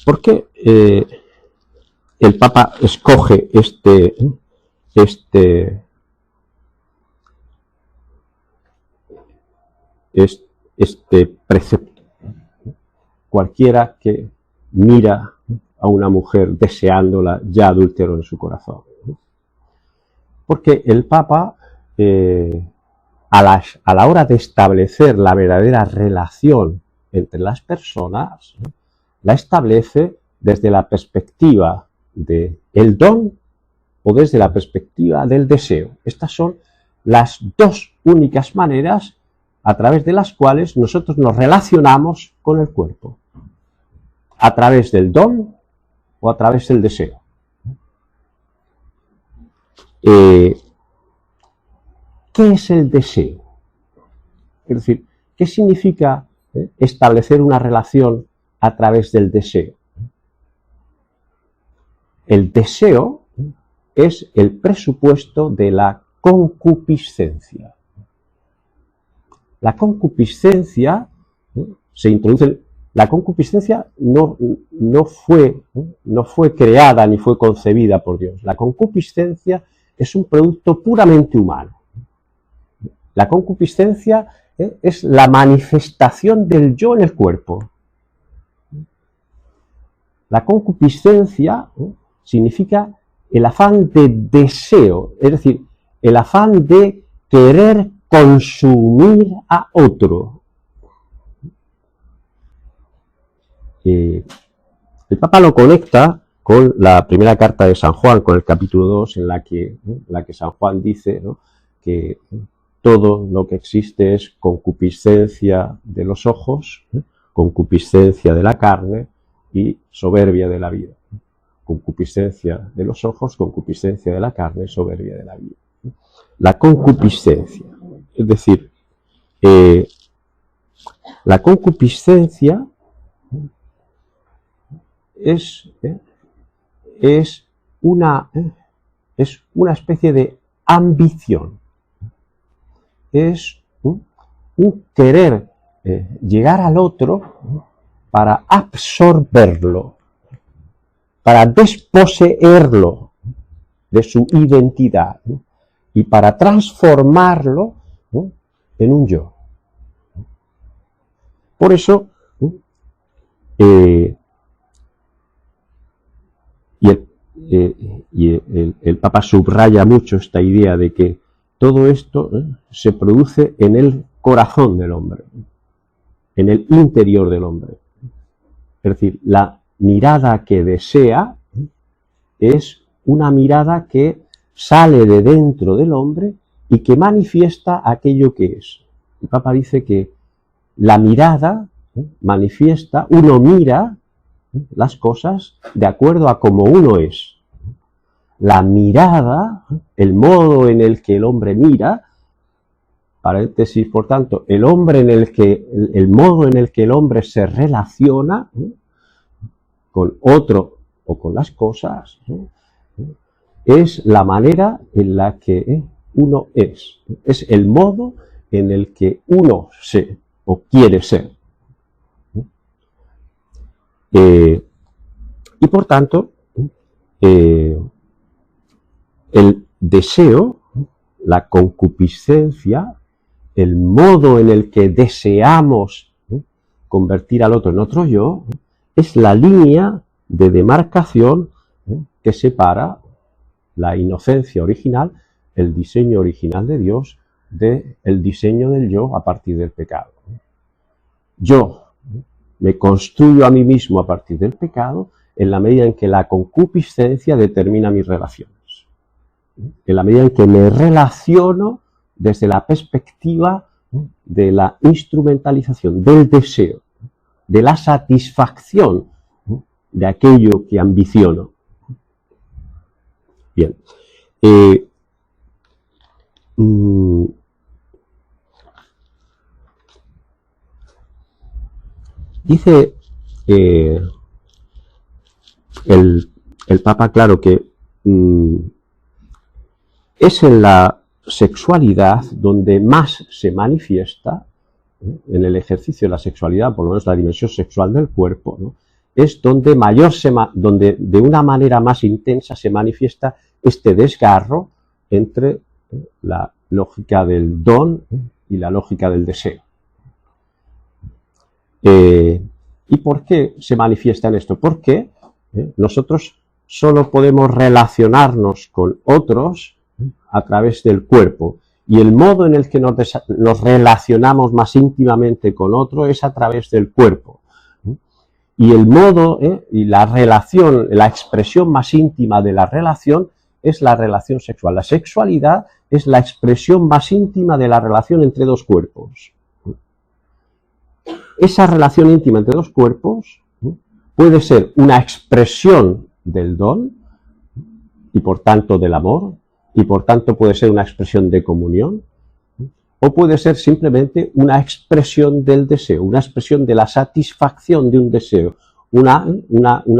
¿Por qué el Papa escoge este precepto? Cualquiera que mira a una mujer deseándola ya adulteró en su corazón. Porque el Papa, a la hora de establecer la verdadera relación entre las personas, la establece desde la perspectiva del don o desde la perspectiva del deseo. Estas son las dos únicas maneras a través de las cuales nosotros nos relacionamos con el cuerpo. A través del don o a través del deseo. ¿Qué es el deseo? Es decir, ¿qué significa establecer una relación a través del deseo? El deseo es el presupuesto de la concupiscencia. La concupiscencia se introduce. La concupiscencia no fue creada ni fue concebida por Dios. La concupiscencia es un producto puramente humano. La concupiscencia es la manifestación del yo en el cuerpo. La concupiscencia significa el afán de deseo, es decir, el afán de querer consumir a otro. El Papa lo conecta con la primera carta de San Juan, con el capítulo 2, en la que San Juan dice, ¿no?, que todo lo que existe es concupiscencia de los ojos, concupiscencia de la carne y soberbia de la vida. concupiscencia de los ojos, concupiscencia de la carne, soberbia de la vida. La concupiscencia, es decir, la concupiscencia es una especie de ambición, es un querer llegar al otro para absorberlo, para desposeerlo de su identidad y para transformarlo en un yo. Por eso, el Papa subraya mucho esta idea de que todo esto se produce en el corazón del hombre, en el interior del hombre. Es decir, la mirada que desea es una mirada que sale de dentro del hombre y que manifiesta aquello que es. El Papa dice que la mirada manifiesta, uno mira las cosas de acuerdo a como uno es. La mirada, el modo en el que el hombre mira, paréntesis, por tanto, el modo en el que el hombre se relaciona con otro o con las cosas, es la manera en la que uno es el modo en el que uno se o quiere ser. Y por tanto, el deseo, la concupiscencia, el modo en el que deseamos convertir al otro en otro yo, es la línea de demarcación que separa la inocencia original, el diseño original de Dios, del diseño del yo a partir del pecado. Yo me construyo a mí mismo a partir del pecado en la medida en que la concupiscencia determina mis relaciones. En la medida en que me relaciono desde la perspectiva de la instrumentalización, del deseo, de la satisfacción de aquello que ambiciono. Bien. Dice el Papa, claro, que es en la sexualidad donde más se manifiesta, en el ejercicio de la sexualidad, por lo menos la dimensión sexual del cuerpo, ¿no? Es donde donde de una manera más intensa se manifiesta este desgarro entre la lógica del don y la lógica del deseo. ¿Y por qué se manifiesta en esto? Porque nosotros solo podemos relacionarnos con otros a través del cuerpo, y el modo en el que nos relacionamos más íntimamente con otro es a través del cuerpo. Y el modo y la relación, la expresión más íntima de la relación es la relación sexual. La sexualidad es la expresión más íntima de la relación entre dos cuerpos. Esa relación íntima entre dos cuerpos puede ser una expresión del don y por tanto del amor, y por tanto puede ser una expresión de comunión, o puede ser simplemente una expresión del deseo, una expresión de la satisfacción de un deseo, una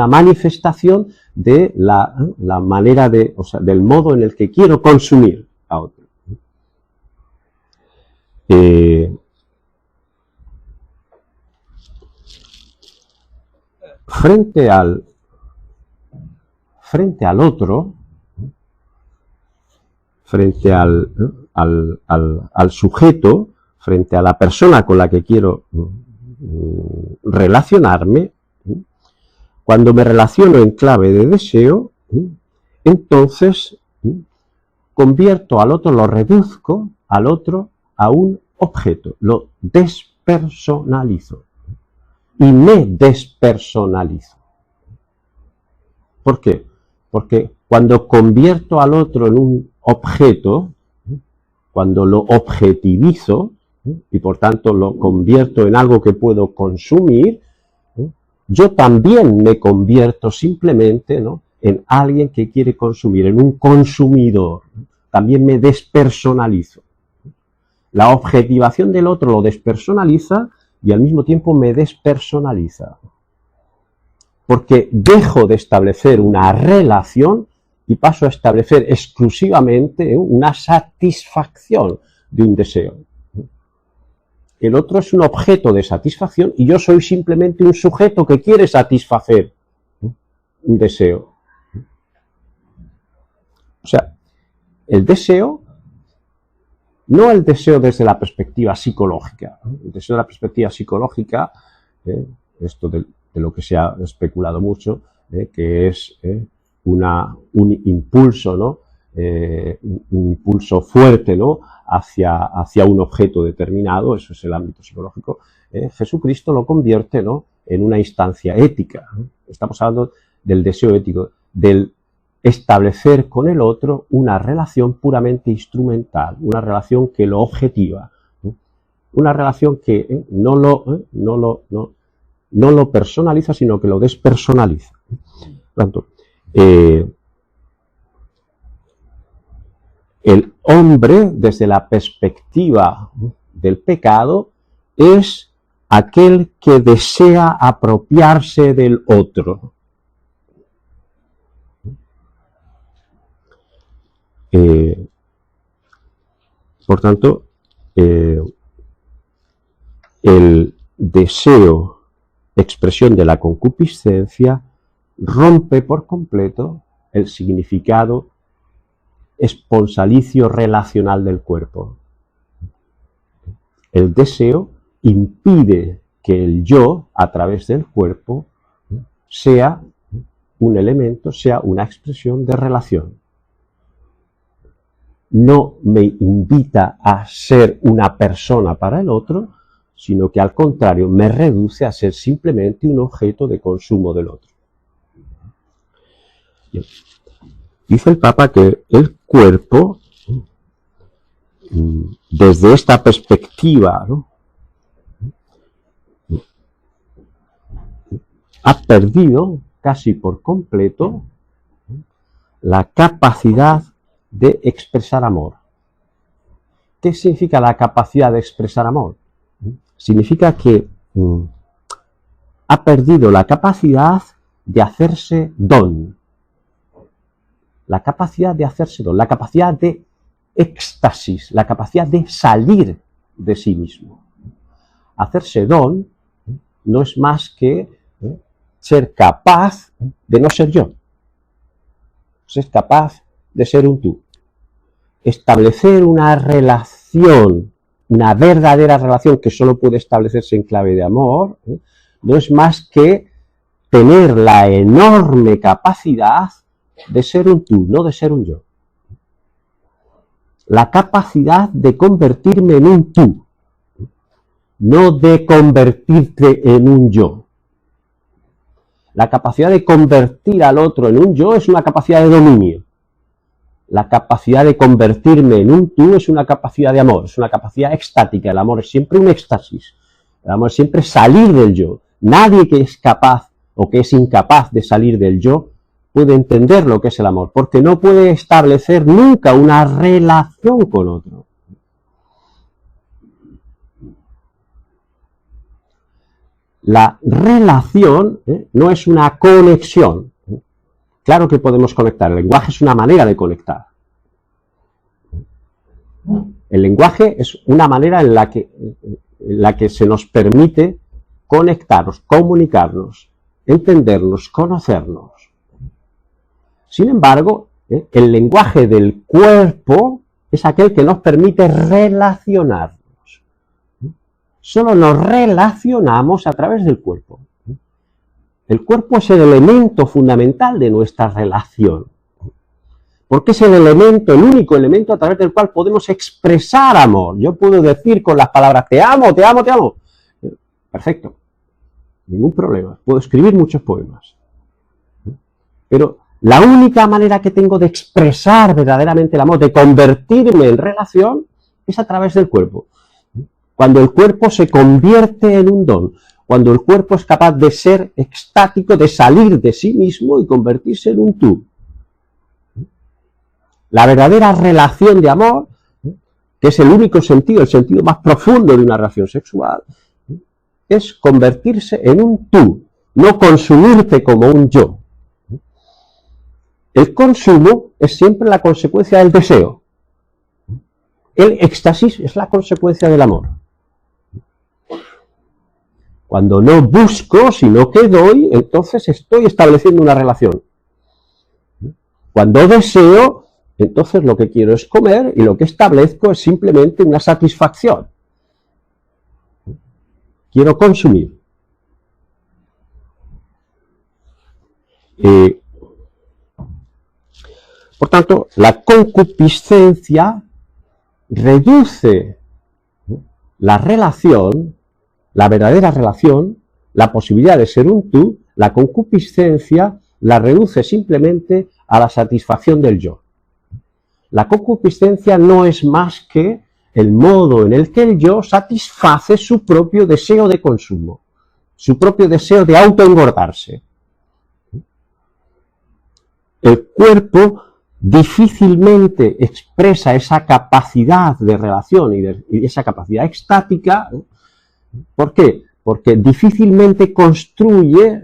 manifestación de la manera del modo en el que quiero consumir a otro. Frente al otro, frente al sujeto, frente a la persona con la que quiero relacionarme, cuando me relaciono en clave de deseo, entonces convierto al otro, lo reduzco al otro a un objeto, lo despersonalizo y me despersonalizo. ¿Por qué? Porque cuando convierto al otro en un objeto, cuando lo objetivizo y por tanto lo convierto en algo que puedo consumir, yo también me convierto simplemente, ¿no?, en alguien que quiere consumir, en un consumidor. También me despersonalizo. La objetivación del otro lo despersonaliza y al mismo tiempo me despersonaliza. Porque dejo de establecer una relación y paso a establecer exclusivamente una satisfacción de un deseo. El otro es un objeto de satisfacción y yo soy simplemente un sujeto que quiere satisfacer un deseo. O sea, el deseo, no el deseo desde la perspectiva psicológica. El deseo de la perspectiva psicológica, esto de lo que se ha especulado mucho, que es un impulso, ¿no? Un impulso fuerte, ¿no? hacia un objeto determinado, eso es el ámbito psicológico. Jesucristo lo convierte, ¿no? en una instancia ética. Estamos hablando del deseo ético, del establecer con el otro una relación puramente instrumental, una relación que lo objetiva, una relación que no lo personaliza, sino que lo despersonaliza. Por tanto, el hombre, desde la perspectiva del pecado, es aquel que desea apropiarse del otro. Por tanto, el deseo, expresión de la concupiscencia, rompe por completo el significado esponsalicio relacional del cuerpo. El deseo impide que el yo, a través del cuerpo, sea un elemento, sea una expresión de relación. No me invita a ser una persona para el otro, sino que al contrario me reduce a ser simplemente un objeto de consumo del otro. Bien. Dice el Papa que el cuerpo, desde esta perspectiva, ¿no? ha perdido casi por completo la capacidad de expresar amor. ¿Qué significa la capacidad de expresar amor? Significa que ha perdido la capacidad de hacerse don. La capacidad de hacerse don, la capacidad de éxtasis, la capacidad de salir de sí mismo. Hacerse don no es más que ser capaz de no ser yo. Ser capaz de ser un tú. Establecer una relación, una verdadera relación que solo puede establecerse en clave de amor, no es más que tener la enorme capacidad de ser un tú, no de ser un yo. La capacidad de convertirme en un tú, no de convertirte en un yo. La capacidad de convertir al otro en un yo es una capacidad de dominio. La capacidad de convertirme en un tú es una capacidad de amor, es una capacidad extática. El amor es siempre un éxtasis. El amor es siempre salir del yo. Nadie que es capaz o que es incapaz de salir del yo puede entender lo que es el amor, porque no puede establecer nunca una relación con otro. La relación no es una conexión. Claro que podemos conectar, el lenguaje es una manera de conectar. El lenguaje es una manera en la que se nos permite conectarnos, comunicarnos, entendernos, conocernos. Sin embargo, el lenguaje del cuerpo es aquel que nos permite relacionarnos. Solo nos relacionamos a través del cuerpo. El cuerpo es el elemento fundamental de nuestra relación. Porque es el elemento, el único elemento a través del cual podemos expresar amor. Yo puedo decir con las palabras, te amo, te amo, te amo. Perfecto. Ningún problema. Puedo escribir muchos poemas. Pero la única manera que tengo de expresar verdaderamente el amor, de convertirme en relación, es a través del cuerpo. Cuando el cuerpo se convierte en un don, cuando el cuerpo es capaz de ser extático, de salir de sí mismo y convertirse en un tú. La verdadera relación de amor, que es el único sentido, el sentido más profundo de una relación sexual, es convertirse en un tú, no consumirte como un yo. El consumo es siempre la consecuencia del deseo. El éxtasis es la consecuencia del amor. Cuando no busco, sino que doy, entonces estoy estableciendo una relación. Cuando deseo, entonces lo que quiero es comer y lo que establezco es simplemente una satisfacción. Quiero consumir. Por tanto, la concupiscencia reduce la relación, la verdadera relación, la posibilidad de ser un tú, la concupiscencia la reduce simplemente a la satisfacción del yo. La concupiscencia no es más que el modo en el que el yo satisface su propio deseo de consumo, su propio deseo de autoengordarse. El cuerpo difícilmente expresa esa capacidad de relación y esa capacidad extática. ¿Por qué? Porque difícilmente construye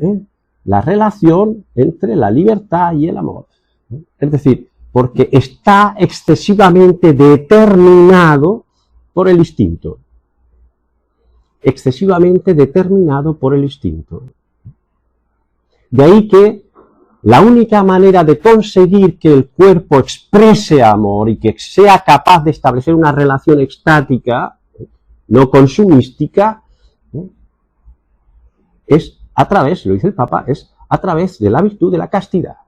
la relación entre la libertad y el amor. Es decir, porque está excesivamente determinado por el instinto. Excesivamente determinado por el instinto. De ahí que la única manera de conseguir que el cuerpo exprese amor y que sea capaz de establecer una relación extática, no consumística, es a través, lo dice el Papa, es a través de la virtud de la castidad.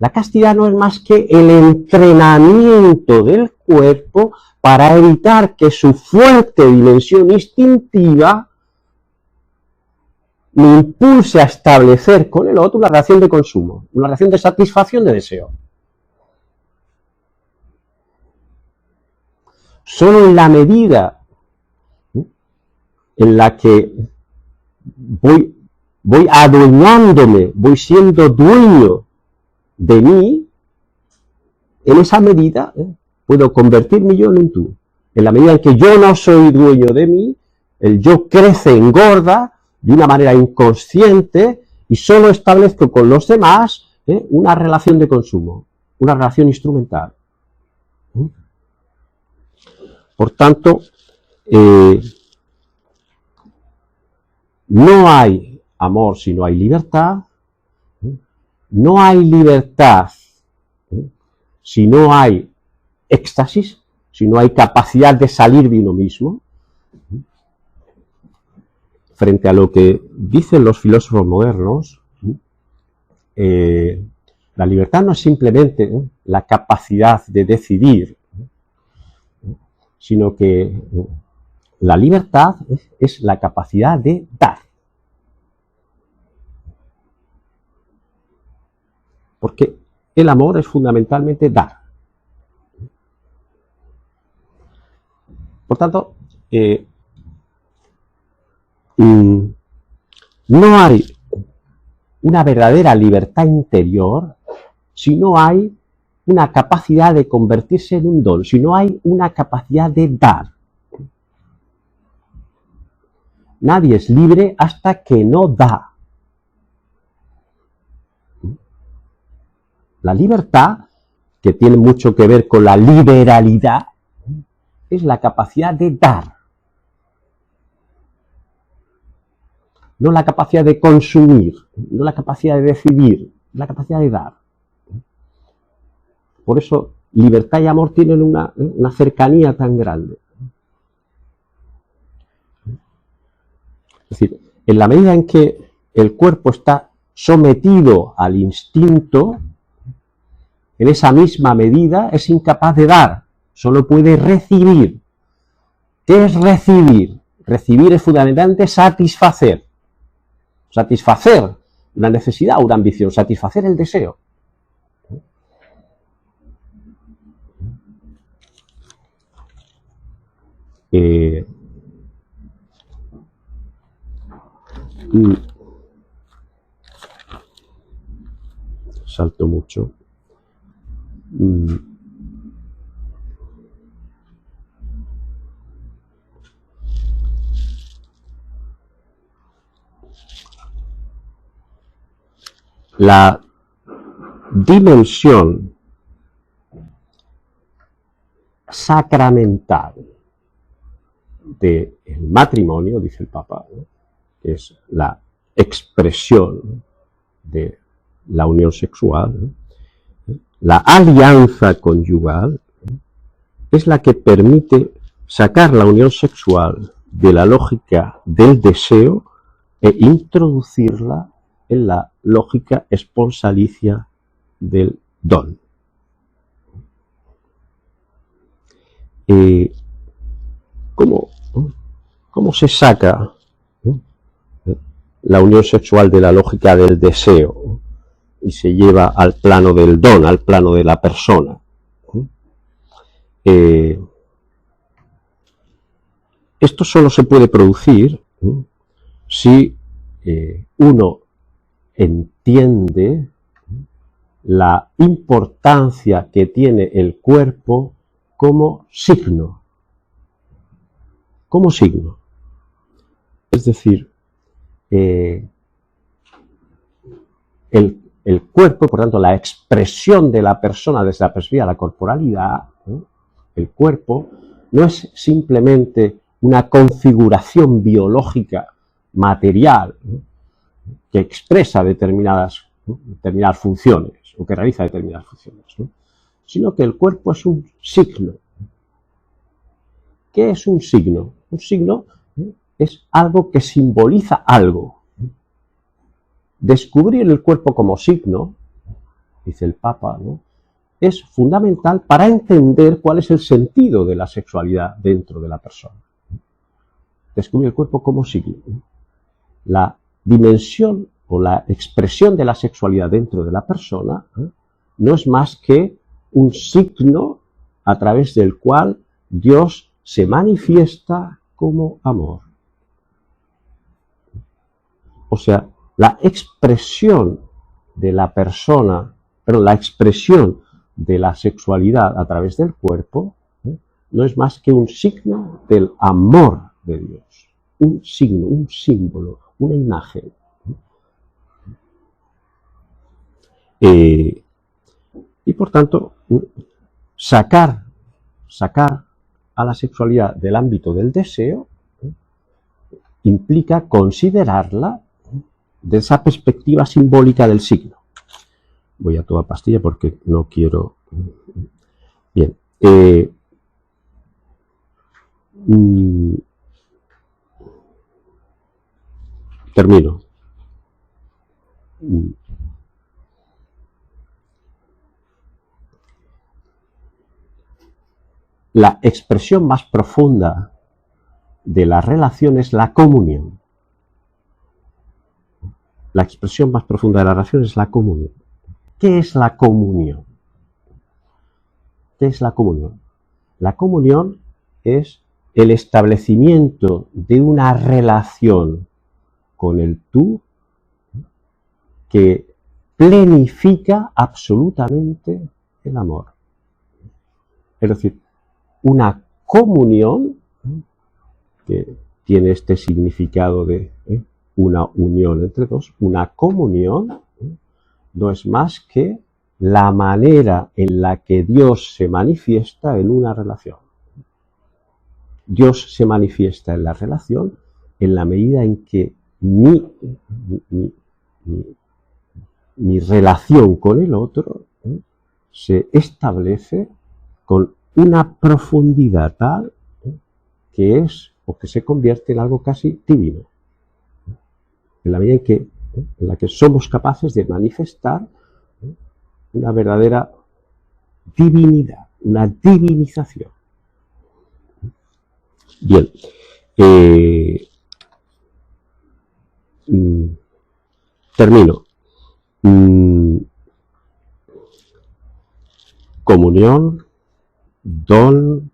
La castidad no es más que el entrenamiento del cuerpo para evitar que su fuerte dimensión instintiva me impulse a establecer con el otro una relación de consumo, una relación de satisfacción de deseo. Solo en la medida en la que voy adueñándome, voy siendo dueño de mí, en esa medida puedo convertirme yo en un tú. En la medida en que yo no soy dueño de mí, el yo crece, engorda de una manera inconsciente y solo establezco con los demás una relación de consumo, una relación instrumental. Por tanto, no hay amor si no hay libertad, no hay libertad si no hay éxtasis, si no hay capacidad de salir de uno mismo. Frente a lo que dicen los filósofos modernos, la libertad no es simplemente la capacidad de decidir, sino que la libertad es la capacidad de dar. Porque el amor es fundamentalmente dar. Por tanto, no hay una verdadera libertad interior si no hay una capacidad de convertirse en un don, si no hay una capacidad de dar. Nadie es libre hasta que no da. La libertad, que tiene mucho que ver con la liberalidad, es la capacidad de dar. No la capacidad de consumir, no la capacidad de decidir, la capacidad de dar. Por eso, libertad y amor tienen una cercanía tan grande. Es decir, en la medida en que el cuerpo está sometido al instinto, en esa misma medida es incapaz de dar, solo puede recibir. ¿Qué es recibir? Recibir es fundamentalmente satisfacer. Satisfacer una necesidad o una ambición, satisfacer el deseo. salto mucho. La dimensión sacramental del matrimonio, dice el Papa, ¿no?, que es la expresión de la unión sexual, ¿no?, la alianza conyugal, ¿no?, es la que permite sacar la unión sexual de la lógica del deseo e introducirla en la lógica esponsalicia del don. ¿Cómo se saca, ¿no?, la unión sexual de la lógica del deseo, ¿no?, y se lleva al plano del don, al plano de la persona? Esto solo se puede producir, ¿no?, si uno entiende la importancia que tiene el cuerpo como signo. Como signo. Es decir, el cuerpo, por tanto, la expresión de la persona desde la perspectiva de la corporalidad, ¿no?, el cuerpo no es simplemente una configuración biológica material, ¿no?, que expresa determinadas funciones o que realiza determinadas funciones, ¿no?, sino que el cuerpo es un signo. ¿Qué es un signo? Un signo es algo que simboliza algo. Descubrir el cuerpo como signo, dice el Papa, ¿no?, es fundamental para entender cuál es el sentido de la sexualidad dentro de la persona. Descubrir el cuerpo como signo. La dimensión o la expresión de la sexualidad dentro de la persona no es más que un signo a través del cual Dios se manifiesta como amor. O sea, la expresión de la persona, pero la expresión de la sexualidad a través del cuerpo, no es más que un signo del amor de Dios. Un signo, un símbolo, una imagen. Y por tanto, sacar a la sexualidad del ámbito del deseo implica considerarla de esa perspectiva simbólica del signo. Voy a toda pastilla porque no quiero... Bien. Termino. La expresión más profunda de la relación es la comunión. La expresión más profunda de la relación es la comunión. ¿Qué es la comunión? ¿Qué es la comunión? La comunión es el establecimiento de una relación con el tú que plenifica absolutamente el amor. Es decir, una comunión que tiene este significado de una unión entre dos, una comunión no es más que la manera en la que Dios se manifiesta en una relación. Dios se manifiesta en la relación en la medida en que mi relación con el otro se establece con una profundidad tal que es o que se convierte en algo casi divino. En la medida en la que somos capaces de manifestar una verdadera divinidad, una divinización. Bien. Termino. Comunión, don,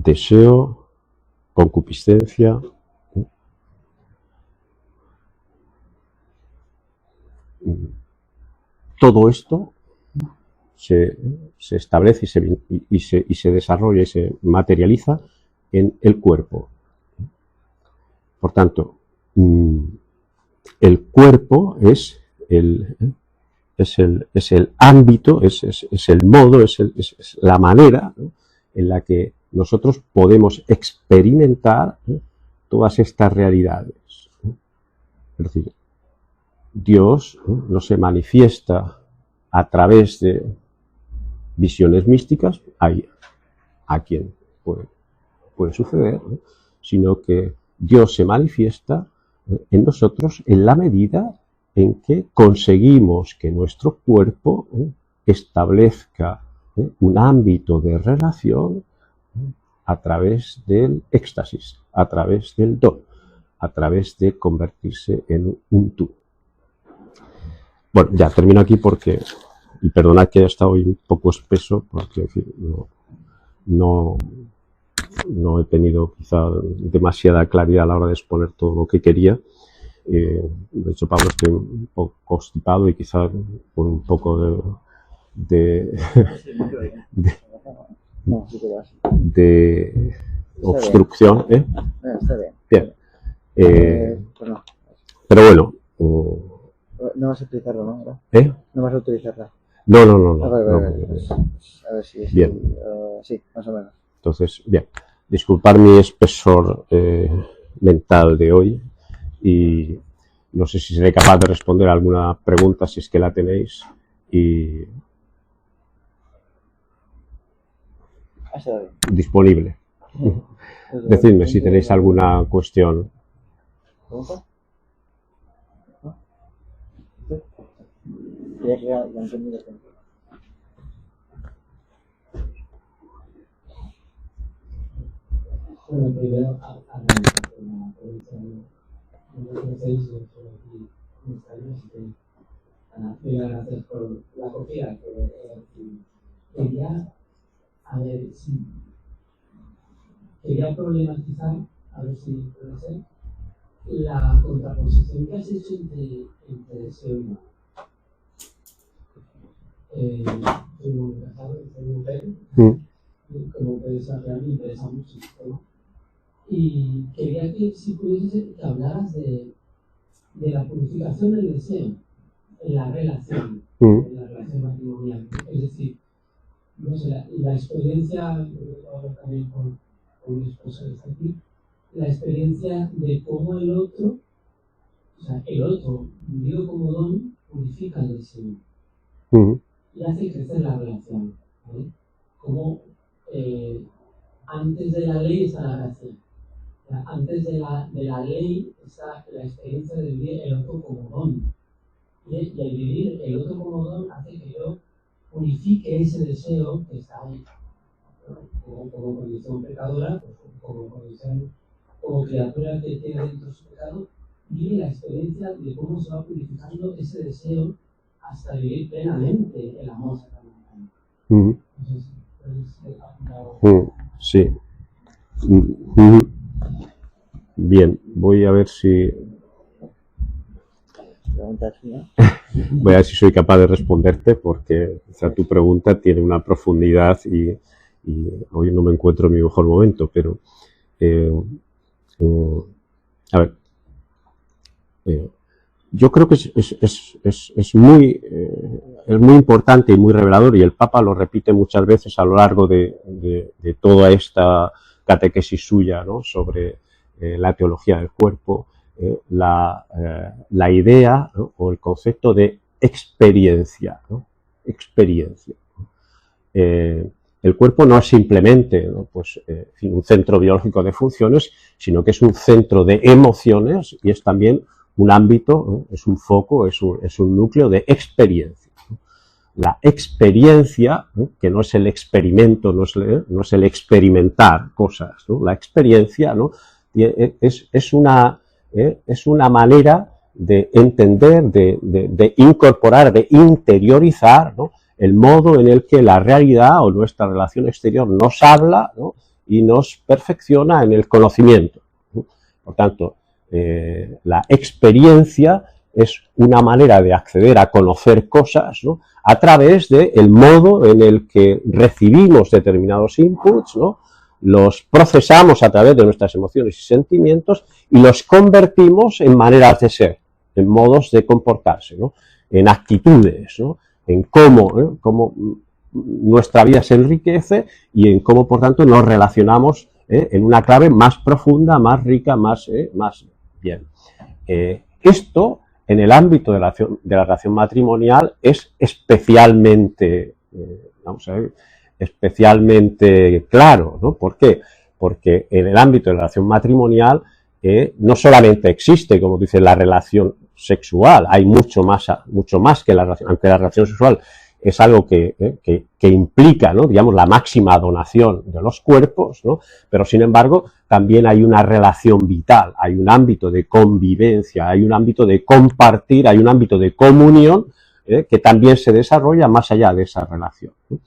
deseo, concupiscencia. Todo esto se establece y se desarrolla y se materializa en el cuerpo. Por tanto, el cuerpo es el ámbito, es el modo, es la manera, ¿no?, en la que nosotros podemos experimentar, ¿no?, todas estas realidades, ¿no? Es decir, Dios, ¿no?, no se manifiesta a través de visiones místicas, a quien puede suceder, ¿no?, sino que Dios se manifiesta en nosotros en la medida en que conseguimos que nuestro cuerpo establezca un ámbito de relación a través del éxtasis, a través del do, a través de convertirse en un tú. Bueno, ya termino aquí porque, y perdonad que haya estado hoy un poco espeso, porque en fin, no he tenido quizá demasiada claridad a la hora de exponer todo lo que quería. De hecho, Pablo, estoy un poco constipado y quizá con un poco de obstrucción. Está bien. Bien. Pues no. Pero bueno. No vas a utilizarlo, ¿no? No vas a utilizarla. No. Vale. A ver si es bien. Sí, más o menos. Entonces, bien. Disculpar mi espesor mental de hoy y no sé si seré capaz de responder a alguna pregunta si es que la tenéis y disponible. Decidme si tenéis alguna cuestión. ¿Pregunta? Quería que ya entendí la pregunta. Bueno, primero, gracias por la acogida. Quería problematizar, a ver si puede ser, la contraposición que has hecho entre deseo y humano. Soy muy casado, soy mujer, como puedes saber, me interesa mucho esto, ¿no? Y quería que, si pudiese ser, que hablaras de la purificación del deseo en la relación matrimonial. Es decir, no sé, la experiencia, ahora también con mi esposa que está aquí, la experiencia de cómo el otro, vivido como don, purifica el deseo y hace crecer la relación, ¿vale? Como antes de la ley está la gracia. Antes de la ley está la experiencia de vivir el otro como don. Y el vivir el otro como don hace que yo purifique ese deseo que está ahí. Como condición pecadora, pues, como condición, como criatura que tiene dentro su pecado, vive la experiencia de cómo se va purificando ese deseo hasta vivir plenamente el amor sacramental. Entonces, sí. Bien, voy a ver si soy capaz de responderte, porque quizá tu pregunta tiene una profundidad y hoy no me encuentro en mi mejor momento, pero a ver, yo creo que es muy importante y muy revelador, y el Papa lo repite muchas veces a lo largo de toda esta catequesis suya, ¿no?, sobre la teología del cuerpo, la idea, ¿no?, o el concepto de experiencia, ¿no? Experiencia. El cuerpo no es simplemente, ¿no?, pues, un centro biológico de funciones, sino que es un centro de emociones y es también un ámbito, ¿no?, es un foco, es un núcleo de experiencia. La experiencia, ¿no?, que no es el experimento, no es el experimentar cosas, ¿no? La experiencia, ¿no?, es una manera de entender, de incorporar, de interiorizar, ¿no?, el modo en el que la realidad o nuestra relación exterior nos habla, ¿no?, y nos perfecciona en el conocimiento. Por tanto, la experiencia es una manera de acceder a conocer cosas, ¿no?, a través del modo en el que recibimos determinados inputs, ¿no?, los procesamos a través de nuestras emociones y sentimientos y los convertimos en maneras de ser, en modos de comportarse, ¿no?, en actitudes, ¿no?, en cómo nuestra vida se enriquece y en cómo, por tanto, nos relacionamos en una clave más profunda, más rica, más bien. Esto, en el ámbito de la relación matrimonial, es especialmente, especialmente claro, ¿no? ¿Por qué? Porque en el ámbito de la relación matrimonial no solamente existe, como dice, la relación sexual, hay mucho más que la relación, aunque la relación sexual es algo que implica, ¿no?, digamos, la máxima donación de los cuerpos, ¿no?, pero sin embargo también hay una relación vital, hay un ámbito de convivencia, hay un ámbito de compartir, hay un ámbito de comunión que también se desarrolla más allá de esa relación, ¿no?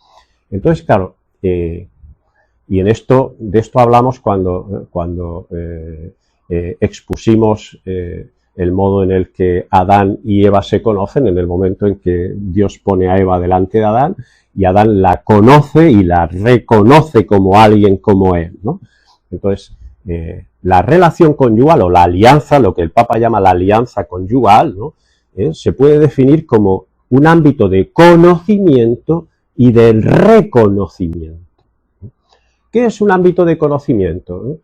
Entonces, claro, y de esto hablamos cuando expusimos el modo en el que Adán y Eva se conocen, en el momento en que Dios pone a Eva delante de Adán, y Adán la conoce y la reconoce como alguien como él, ¿no? Entonces, la relación conyugal o la alianza, lo que el Papa llama la alianza conyugal, ¿no?, se puede definir como un ámbito de conocimiento y del reconocimiento. ¿Qué es un ámbito de conocimiento?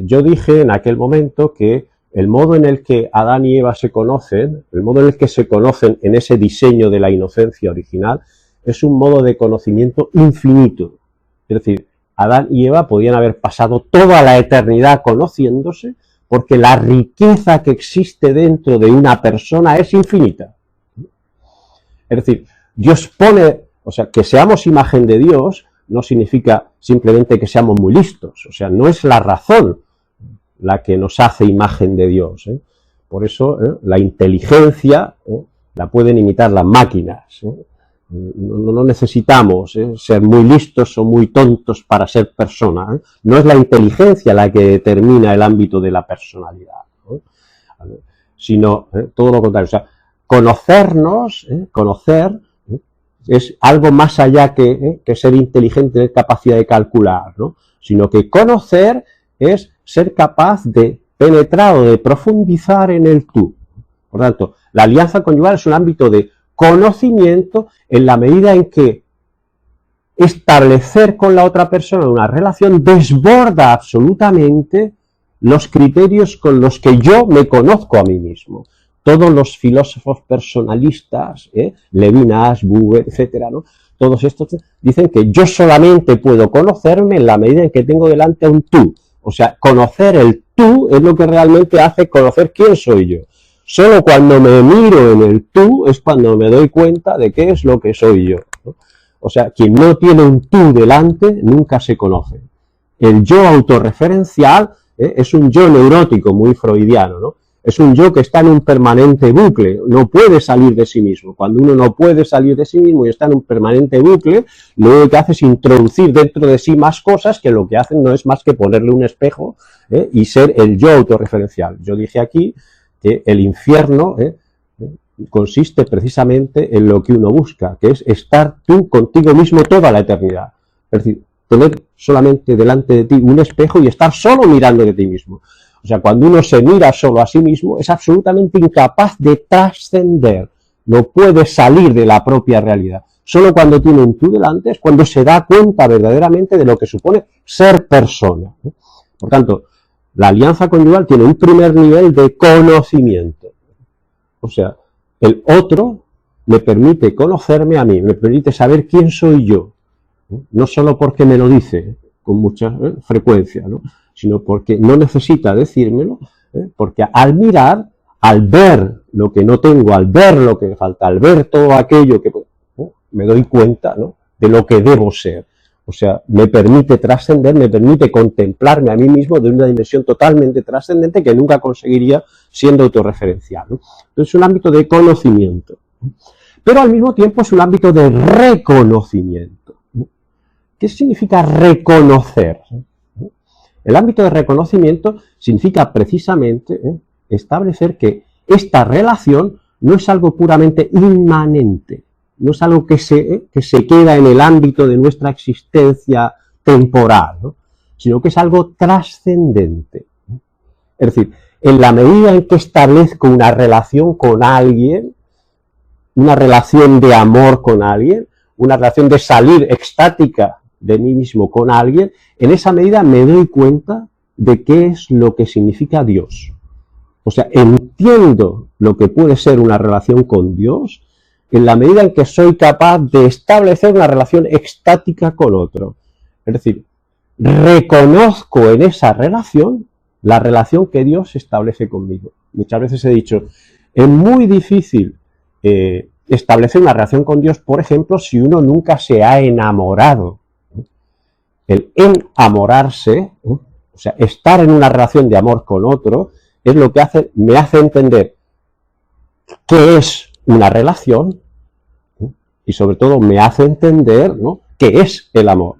Yo dije en aquel momento que el modo en el que Adán y Eva se conocen, el modo en el que se conocen en ese diseño de la inocencia original, es un modo de conocimiento infinito. Es decir, Adán y Eva podían haber pasado toda la eternidad conociéndose porque la riqueza que existe dentro de una persona es infinita. Es decir, Dios pone, o sea, que seamos imagen de Dios no significa simplemente que seamos muy listos, o sea, no es la razón la que nos hace imagen de Dios. Por eso la inteligencia la pueden imitar las máquinas. No necesitamos ser muy listos o muy tontos para ser persona. No es la inteligencia la que determina el ámbito de la personalidad, sino todo lo contrario. O sea, conocernos, conocer, es algo más allá que ser inteligente, tener capacidad de calcular, ¿no?, sino que conocer es ser capaz de penetrar o de profundizar en el tú. Por tanto, la alianza conyugal es un ámbito de conocimiento en la medida en que establecer con la otra persona una relación desborda absolutamente los criterios con los que yo me conozco a mí mismo. Todos los filósofos personalistas, Levinas, Buber, etcétera, ¿no?, todos estos dicen que yo solamente puedo conocerme en la medida en que tengo delante a un tú. O sea, conocer el tú es lo que realmente hace conocer quién soy yo. Solo cuando me miro en el tú es cuando me doy cuenta de qué es lo que soy yo, ¿no? O sea, quien no tiene un tú delante nunca se conoce. El yo autorreferencial es un yo neurótico muy freudiano, ¿no? Es un yo que está en un permanente bucle, no puede salir de sí mismo. Cuando uno no puede salir de sí mismo y está en un permanente bucle, lo que hace es introducir dentro de sí más cosas que lo que hacen no es más que ponerle un espejo y ser el yo autorreferencial. Yo dije aquí que el infierno consiste precisamente en lo que uno busca, que es estar tú contigo mismo toda la eternidad. Es decir, tener solamente delante de ti un espejo y estar solo mirando de ti mismo. O sea, cuando uno se mira solo a sí mismo, es absolutamente incapaz de trascender, no puede salir de la propia realidad. Solo cuando tiene un tú delante es cuando se da cuenta verdaderamente de lo que supone ser persona. Por tanto, la alianza conyugal tiene un primer nivel de conocimiento. O sea, el otro me permite conocerme a mí, me permite saber quién soy yo. No solo porque me lo dice con mucha frecuencia, ¿no?, sino porque no necesita decírmelo, porque al mirar, al ver lo que no tengo, al ver lo que me falta, al ver todo aquello que me doy cuenta, ¿no?, de lo que debo ser. O sea, me permite trascender, me permite contemplarme a mí mismo de una dimensión totalmente trascendente que nunca conseguiría siendo autorreferencial, ¿no? Entonces es un ámbito de conocimiento, pero al mismo tiempo es un ámbito de reconocimiento. ¿Qué significa reconocer? El ámbito de reconocimiento significa precisamente establecer que esta relación no es algo puramente inmanente, no es algo que se queda en el ámbito de nuestra existencia temporal, ¿no? Sino que es algo trascendente. Es decir, en la medida en que establezco una relación con alguien, una relación de amor con alguien, una relación de salir extática de mí mismo con alguien, en esa medida me doy cuenta de qué es lo que significa Dios. O sea, entiendo lo que puede ser una relación con Dios en la medida en que soy capaz de establecer una relación extática con otro. Es decir, reconozco en esa relación la relación que Dios establece conmigo. Muchas veces he dicho, es muy difícil establecer una relación con Dios, por ejemplo, si uno nunca se ha enamorado. El enamorarse, o sea, estar en una relación de amor con otro, es lo que me hace entender qué es una relación y sobre todo me hace entender, ¿no?, qué es el amor.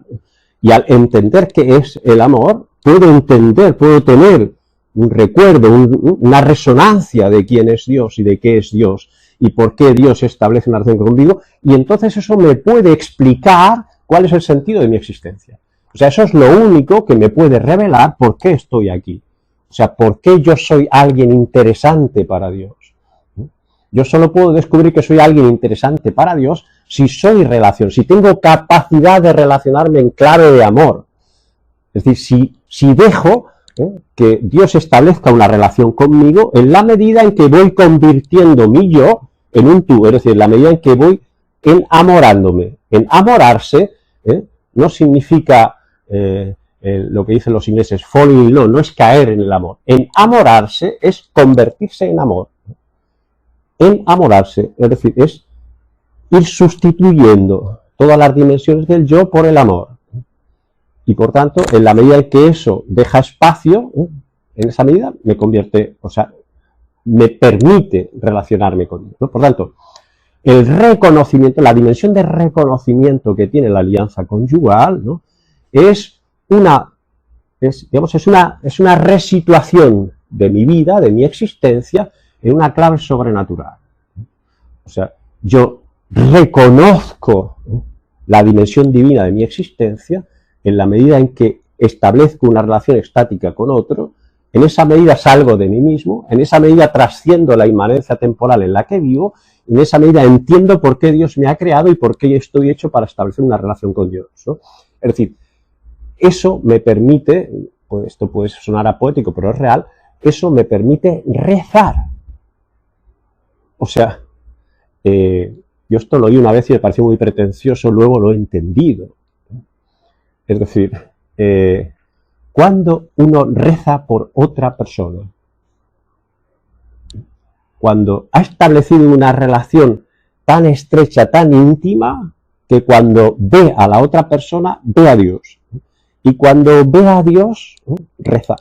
Y al entender qué es el amor, puedo tener un recuerdo, una resonancia de quién es Dios y de qué es Dios y por qué Dios establece una relación conmigo, y entonces eso me puede explicar cuál es el sentido de mi existencia. O sea, eso es lo único que me puede revelar por qué estoy aquí. O sea, por qué yo soy alguien interesante para Dios. Yo solo puedo descubrir que soy alguien interesante para Dios si soy relación, si tengo capacidad de relacionarme en clave de amor. Es decir, si dejo que Dios establezca una relación conmigo en la medida en que voy convirtiendo mi yo en un tú, es decir, en la medida en que voy enamorándome. Enamorarse no significa lo que dicen los ingleses, falling in love, no es caer en el amor. Enamorarse es convertirse en amor. Enamorarse, es decir, es ir sustituyendo todas las dimensiones del yo por el amor. Y por tanto, en la medida en que eso deja espacio, en esa medida me convierte, o sea, me permite relacionarme con Dios, ¿no? Por tanto, el reconocimiento, la dimensión de reconocimiento que tiene la alianza conyugal, ¿no?, es una resituación de mi vida, de mi existencia, en una clave sobrenatural. O sea, yo reconozco la dimensión divina de mi existencia en la medida en que establezco una relación estática con otro, en esa medida salgo de mí mismo, en esa medida trasciendo la inmanencia temporal en la que vivo, en esa medida entiendo por qué Dios me ha creado y por qué estoy hecho para establecer una relación con Dios, ¿no? Es decir, eso me permite, pues esto puede sonar a poético, pero es real, eso me permite rezar. O sea, yo esto lo oí una vez y me pareció muy pretencioso, luego lo he entendido. Es decir, cuando uno reza por otra persona, cuando ha establecido una relación tan estrecha, tan íntima, que cuando ve a la otra persona, ve a Dios. Y cuando ve a Dios, reza.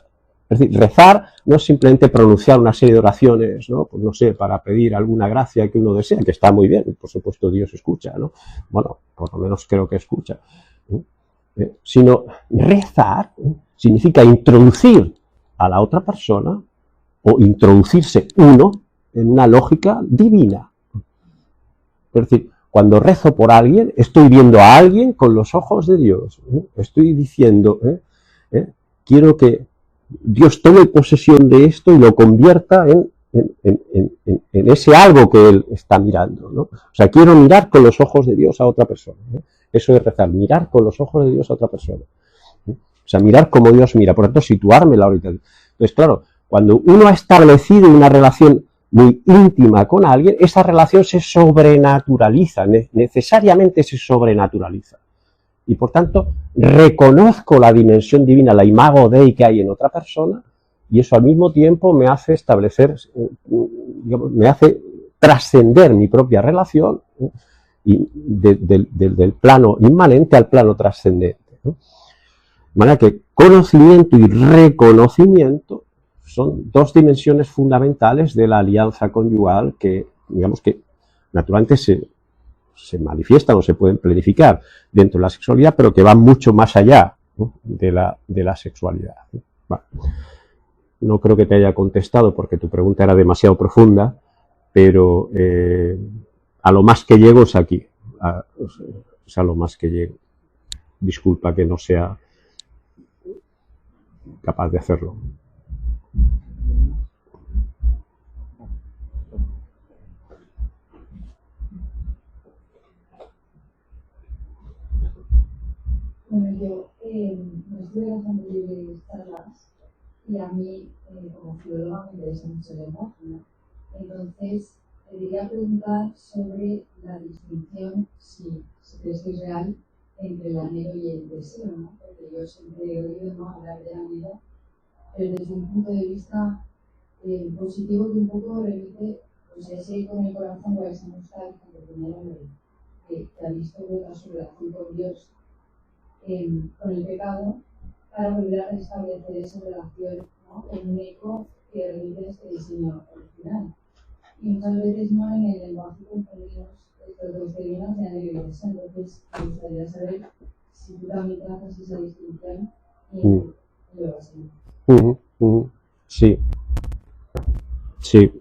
Es decir, rezar no es simplemente pronunciar una serie de oraciones, ¿no?, pues no sé, para pedir alguna gracia que uno desea, que está muy bien, por supuesto Dios escucha, ¿no? Bueno, por lo menos creo que escucha. Sino rezar significa introducir a la otra persona o introducirse uno en una lógica divina. Es decir, cuando rezo por alguien, estoy viendo a alguien con los ojos de Dios. Estoy diciendo, quiero que Dios tome posesión de esto y lo convierta en ese algo que Él está mirando, ¿no? O sea, quiero mirar con los ojos de Dios a otra persona. Eso es rezar, mirar con los ojos de Dios a otra persona. O sea, mirar como Dios mira, por tanto, situarme la ahorita. Entonces, claro, cuando uno ha establecido una relación muy íntima con alguien, esa relación se sobrenaturaliza, necesariamente se sobrenaturaliza. Y por tanto, reconozco la dimensión divina, la imago Dei que hay en otra persona, y eso al mismo tiempo me hace establecer, digamos, me hace trascender mi propia relación, y del plano inmanente al plano trascendente, ¿no? De manera que conocimiento y reconocimiento son dos dimensiones fundamentales de la alianza conyugal que, digamos que, naturalmente se manifiestan o se pueden planificar dentro de la sexualidad, pero que van mucho más allá de la sexualidad. Bueno, no creo que te haya contestado porque tu pregunta era demasiado profunda, pero a lo más que llego es aquí, a lo más que llego. Disculpa que no sea capaz de hacerlo. Bueno, yo me estuve bastante de charlas y a mí, como filóloga, me interesa mucho el lenguaje, ¿no? Entonces, te quería preguntar sobre la distinción, si crees que es real, entre el anhelo y el deseo, ¿no? Porque yo siempre he oído, ¿no?, hablar de anhelo, pero desde un punto de vista positivo, que un poco remite, pues, ese ir con el corazón por esa nostalgia que tenía que ha visto su relación con Dios, con el pecado, para volver a restablecer esa relación, ¿no?, en un eco que remite este diseño original. Y muchas veces, ¿no?, en el lenguaje confundimos estos dos términos de anhelo y deseo. Entonces, me gustaría saber si tú también haces esa distinción y lo así. Sí. Sí.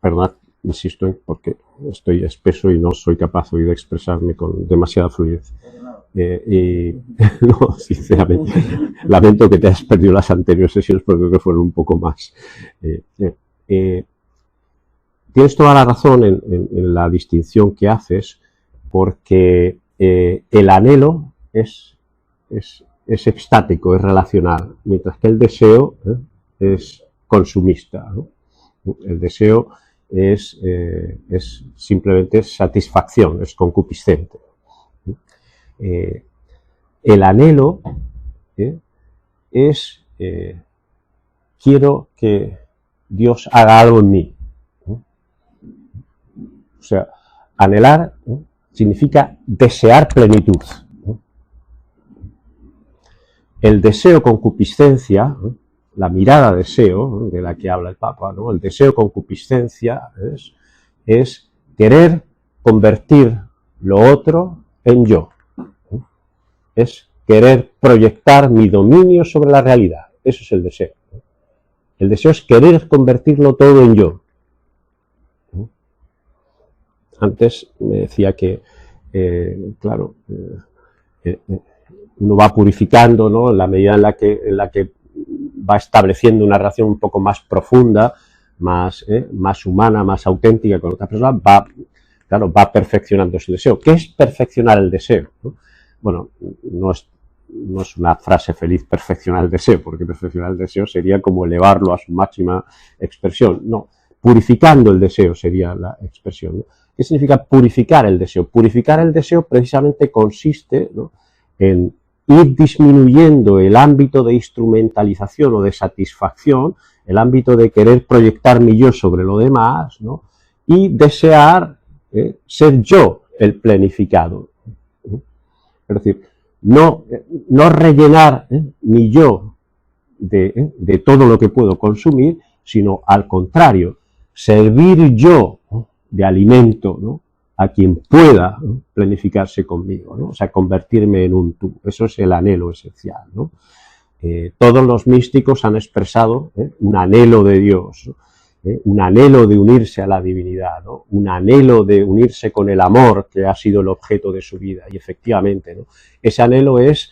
Perdón, insisto, porque estoy espeso y no soy capaz hoy de expresarme con demasiada fluidez. No, sinceramente, lamento que te hayas perdido las anteriores sesiones porque creo que fueron un poco más. Tienes toda la razón en la distinción que haces, porque el anhelo es extático, es relacional, mientras que el deseo es consumista, ¿no? El deseo es simplemente satisfacción, es concupiscente. El anhelo es quiero que Dios haga algo en mí. O sea, anhelar significa desear plenitud. El deseo concupiscencia, la mirada deseo, de la que habla el Papa, ¿no? El deseo concupiscencia es querer convertir lo otro en yo. Es querer proyectar mi dominio sobre la realidad. Eso es el deseo. El deseo es querer convertirlo todo en yo. Antes me decía que, claro, uno va purificando, ¿no?, en la medida en la que va estableciendo una relación un poco más profunda, más humana, más auténtica con otra persona, va perfeccionando su deseo. ¿Qué es perfeccionar el deseo? Bueno, no es una frase feliz perfeccionar el deseo, porque perfeccionar el deseo sería como elevarlo a su máxima expresión. No, purificando el deseo sería la expresión, ¿no? ¿Qué significa purificar el deseo? Purificar el deseo precisamente consiste, ¿no?, en ir disminuyendo el ámbito de instrumentalización o de satisfacción, el ámbito de querer proyectar mi yo sobre lo demás, ¿no?, y desear ser yo el planificado. Es decir, no rellenar mi yo de todo lo que puedo consumir, sino al contrario, servir yo de alimento, ¿no?, a quien pueda, ¿no?, planificarse conmigo, ¿no? O sea, convertirme en un tú. Eso es el anhelo esencial, ¿no? Todos los místicos han expresado un anhelo de Dios, ¿no?, un anhelo de unirse a la divinidad, ¿no?, un anhelo de unirse con el amor que ha sido el objeto de su vida. Y efectivamente, ¿no?, ese anhelo es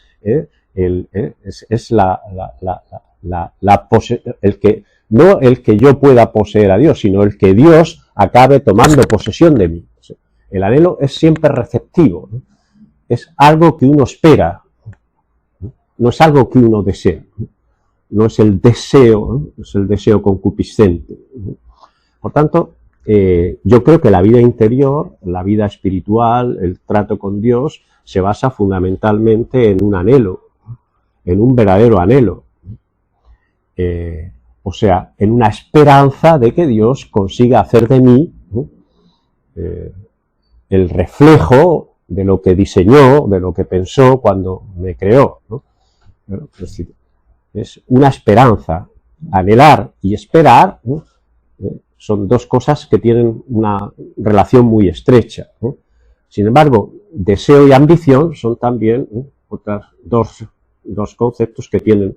no el que yo pueda poseer a Dios, sino el que Dios acabe tomando posesión de mí. O sea, el anhelo es siempre receptivo, ¿no?, es algo que uno espera, no es algo que uno desea, no es el deseo, ¿no?, es el deseo concupiscente. Por tanto, yo creo que la vida interior, la vida espiritual, el trato con Dios, se basa fundamentalmente en un anhelo, en un verdadero anhelo. O sea, en una esperanza de que Dios consiga hacer de mí el reflejo de lo que diseñó, de lo que pensó cuando me creó, ¿no? Es decir, es una esperanza Anhelar y esperar, ¿no? Son dos cosas que tienen una relación muy estrecha, ¿no? Sin embargo, deseo y ambición son también otras dos conceptos que tienen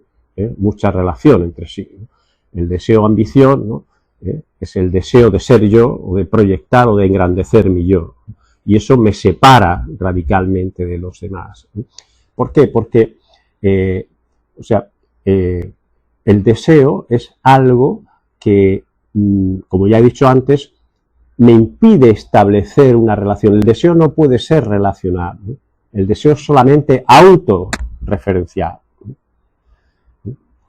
mucha relación entre sí, ¿no? El deseo-ambición, ¿no? Es el deseo de ser yo, o de proyectar o de engrandecer mi yo, ¿no? Y eso me separa radicalmente de los demás, ¿no? ¿Por qué? Porque, el deseo es algo que, como ya he dicho antes, me impide establecer una relación. El deseo no puede ser relacional, ¿no? El deseo es solamente autorreferencial.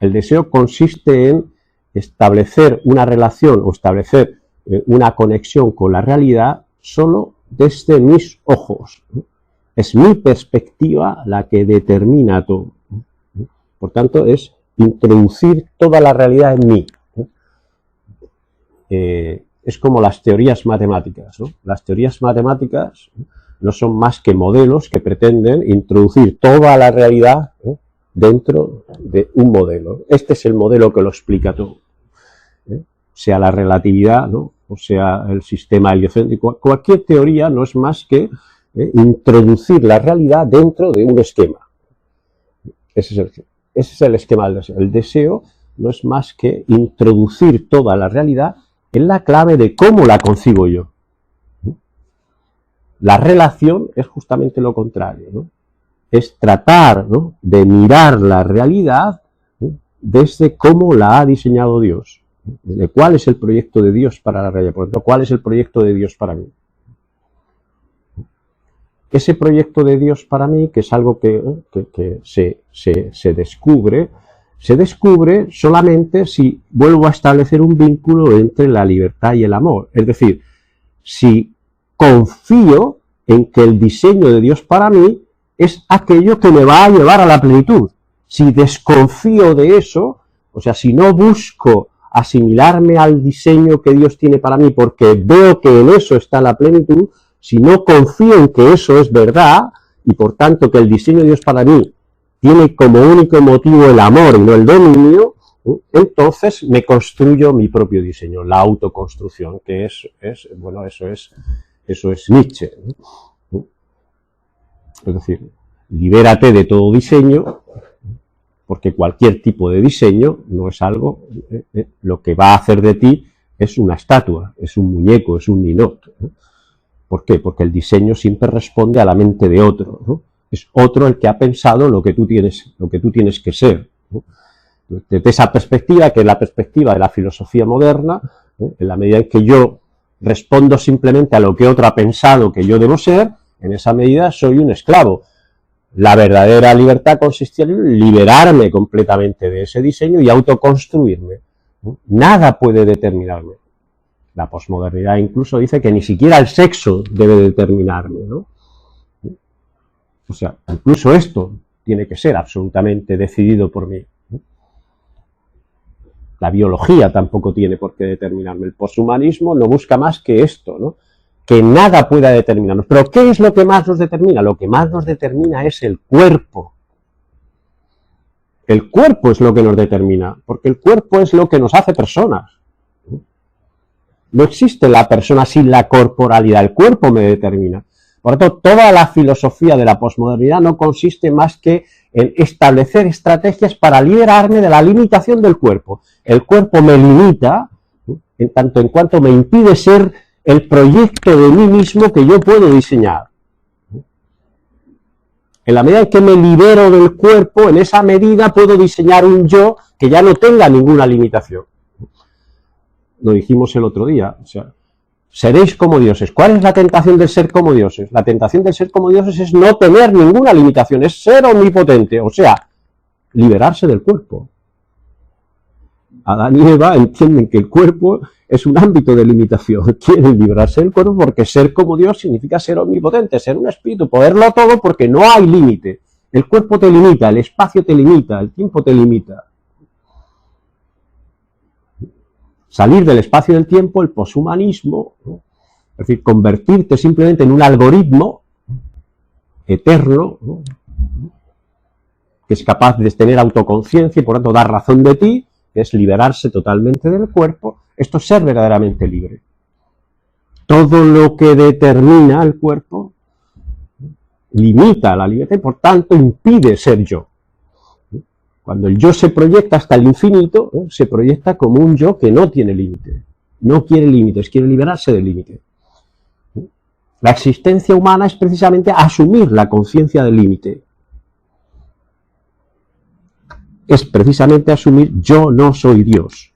El deseo consiste en establecer una relación o establecer una conexión con la realidad solo desde mis ojos, ¿no? Es mi perspectiva la que determina todo, ¿no? Por tanto, es introducir toda la realidad en mí, ¿no? Es como las teorías matemáticas, ¿no? Las teorías matemáticas no son más que modelos que pretenden introducir toda la realidad, ¿no?, dentro de un modelo. Este es el modelo que lo explica todo, sea la relatividad, ¿no?, o sea el sistema heliocéntrico. Cualquier teoría no es más que introducir la realidad dentro de un esquema. Ese es el esquema del deseo. El deseo no es más que introducir toda la realidad en la clave de cómo la concibo yo. La relación es justamente lo contrario, ¿no? Es tratar, ¿no?, de mirar la realidad, ¿no?, desde cómo la ha diseñado Dios, ¿no?, desde cuál es el proyecto de Dios para la realidad, por ejemplo, cuál es el proyecto de Dios para mí. Ese proyecto de Dios para mí, que es algo que se descubre solamente si vuelvo a establecer un vínculo entre la libertad y el amor. Es decir, si confío en que el diseño de Dios para mí es aquello que me va a llevar a la plenitud. Si desconfío de eso, o sea, si no busco asimilarme al diseño que Dios tiene para mí porque veo que en eso está la plenitud, si no confío en que eso es verdad, y por tanto que el diseño de Dios para mí tiene como único motivo el amor y no el dominio, entonces me construyo mi propio diseño, la autoconstrucción, que bueno, eso es Nietzsche, ¿no? Es decir, libérate de todo diseño, porque cualquier tipo de diseño no es algo, lo que va a hacer de ti es una estatua, es un muñeco, es un ninot, ¿no? ¿Por qué? Porque el diseño siempre responde a la mente de otro, ¿no? Es otro el que ha pensado lo que tú tienes que ser, ¿no? Desde esa perspectiva, que es la perspectiva de la filosofía moderna, en la medida en que yo respondo simplemente a lo que otro ha pensado que yo debo ser, en esa medida soy un esclavo. La verdadera libertad consistía en liberarme completamente de ese diseño y autoconstruirme, ¿no? Nada puede determinarme. La posmodernidad incluso dice que ni siquiera el sexo debe determinarme, ¿no? O sea, incluso esto tiene que ser absolutamente decidido por mí, ¿no? La biología tampoco tiene por qué determinarme. El poshumanismo no busca más que esto, ¿no?, que nada pueda determinarnos. ¿Pero qué es lo que más nos determina? Lo que más nos determina es el cuerpo. El cuerpo es lo que nos determina, porque el cuerpo es lo que nos hace personas. No existe la persona sin la corporalidad, el cuerpo me determina. Por lo tanto, toda la filosofía de la posmodernidad no consiste más que en establecer estrategias para liberarme de la limitación del cuerpo. El cuerpo me limita, en tanto en cuanto me impide ser el proyecto de mí mismo que yo puedo diseñar. En la medida en que me libero del cuerpo, en esa medida puedo diseñar un yo que ya no tenga ninguna limitación. Lo dijimos el otro día, o sea, seréis como dioses. ¿Cuál es la tentación del ser como dioses? La tentación del ser como dioses es no tener ninguna limitación, es ser omnipotente, o sea, liberarse del cuerpo. Adán y Eva entienden que el cuerpo es un ámbito de limitación, quieren librarse del cuerpo porque ser como Dios significa ser omnipotente, ser un espíritu, poderlo todo porque no hay límite. El cuerpo te limita, el espacio te limita, el tiempo te limita. Salir del espacio y del tiempo, el poshumanismo, ¿no?, es decir, convertirte simplemente en un algoritmo eterno, ¿no?, que es capaz de tener autoconciencia y por tanto dar razón de ti, que es liberarse totalmente del cuerpo, esto es ser verdaderamente libre. Todo lo que determina el cuerpo limita la libertad y por tanto impide ser yo. Cuando el yo se proyecta hasta el infinito, se proyecta como un yo que no tiene límite, no quiere límites, quiere liberarse del límite. La existencia humana es precisamente asumir la conciencia del límite. Es precisamente asumir yo no soy Dios.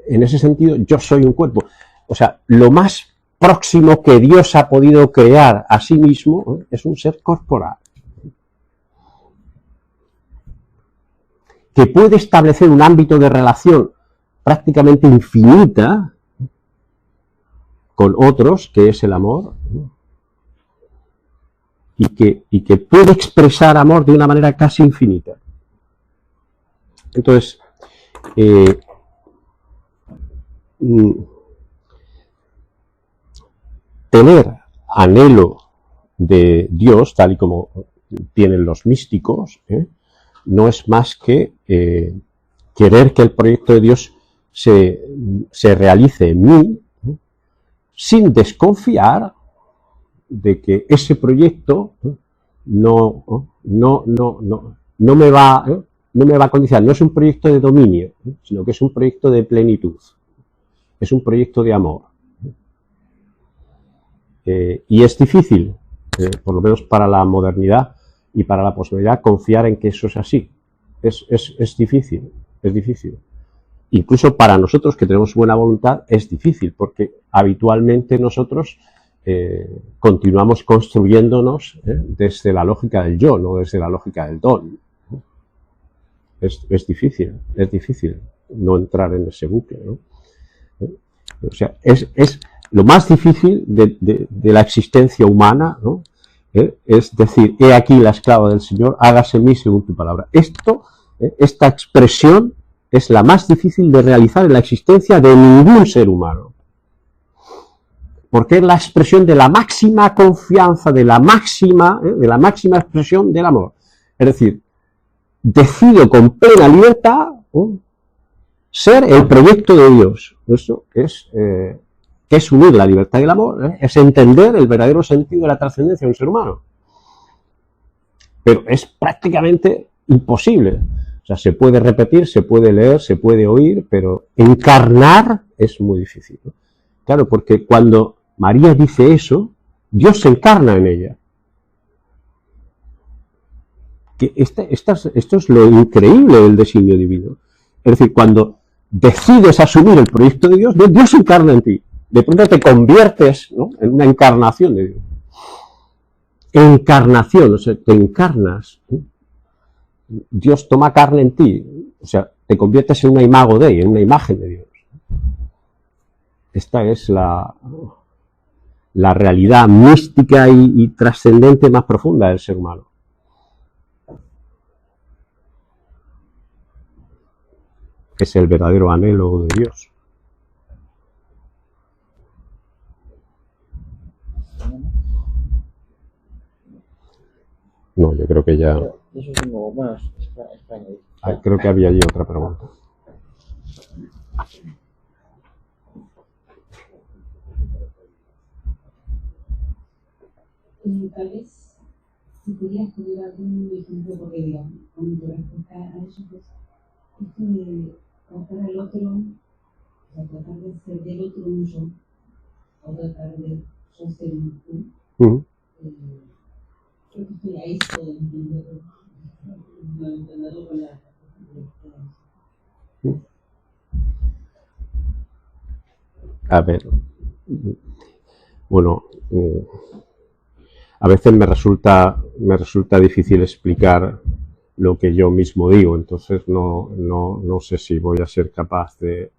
En ese sentido, yo soy un cuerpo. O sea, lo más próximo que Dios ha podido crear a sí mismo es un ser corporal. Que puede establecer un ámbito de relación prácticamente infinita con otros, que es el amor, y que puede expresar amor de una manera casi infinita. Entonces, tener anhelo de Dios, tal y como tienen los místicos, no es más que querer que el proyecto de Dios se realice en mí, sin desconfiar de que ese proyecto no me va a condicionar. No es un proyecto de dominio, sino que es un proyecto de plenitud. Es un proyecto de amor. Y es difícil, por lo menos para la modernidad y para la posmodernidad, confiar en que eso es así. Es difícil, es difícil. Incluso para nosotros que tenemos buena voluntad es difícil, porque habitualmente nosotros continuamos construyéndonos desde la lógica del yo, no desde la lógica del don. Es difícil no entrar en ese bucle, ¿no? O sea, es lo más difícil de la existencia humana, ¿no? Es decir, he aquí la esclava del Señor, hágase en mí según tu palabra. Esta expresión es la más difícil de realizar en la existencia de ningún ser humano. Porque es la expresión de la máxima confianza, de la máxima expresión del amor. Es decir, decido con plena libertad ser el proyecto de Dios. Eso es unir la libertad y el amor, es entender el verdadero sentido de la trascendencia de un ser humano. Pero es prácticamente imposible. O sea, se puede repetir, se puede leer, se puede oír, pero encarnar es muy difícil, ¿no? Claro, porque cuando María dice eso, Dios se encarna en ella. Que esto es lo increíble del designio divino. Es decir, cuando decides asumir el proyecto de Dios, Dios se encarna en ti. De pronto te conviertes, ¿no?, en una encarnación de Dios. Encarnación, o sea, te encarnas, ¿no? Dios toma carne en ti, o sea, te conviertes en una imago Dei, en una imagen de Dios. Esta es la realidad mística y trascendente más profunda del ser humano. Es el verdadero anhelo de Dios. No, yo creo que ya... Eso tengo, bueno, creo que había allí otra pregunta. Tal vez, si pudieras poner algún ejemplo, porque digamos, con tu respuesta a eso, pues, esto de tratar al otro, o sea, tratar de ser del otro un yo, o tratar de yo ser un tú, creo que estoy ahí todo entenderlo, no entenderlo con la... A ver, bueno, a veces me resulta difícil explicar lo que yo mismo digo, entonces no sé si voy a ser capaz de...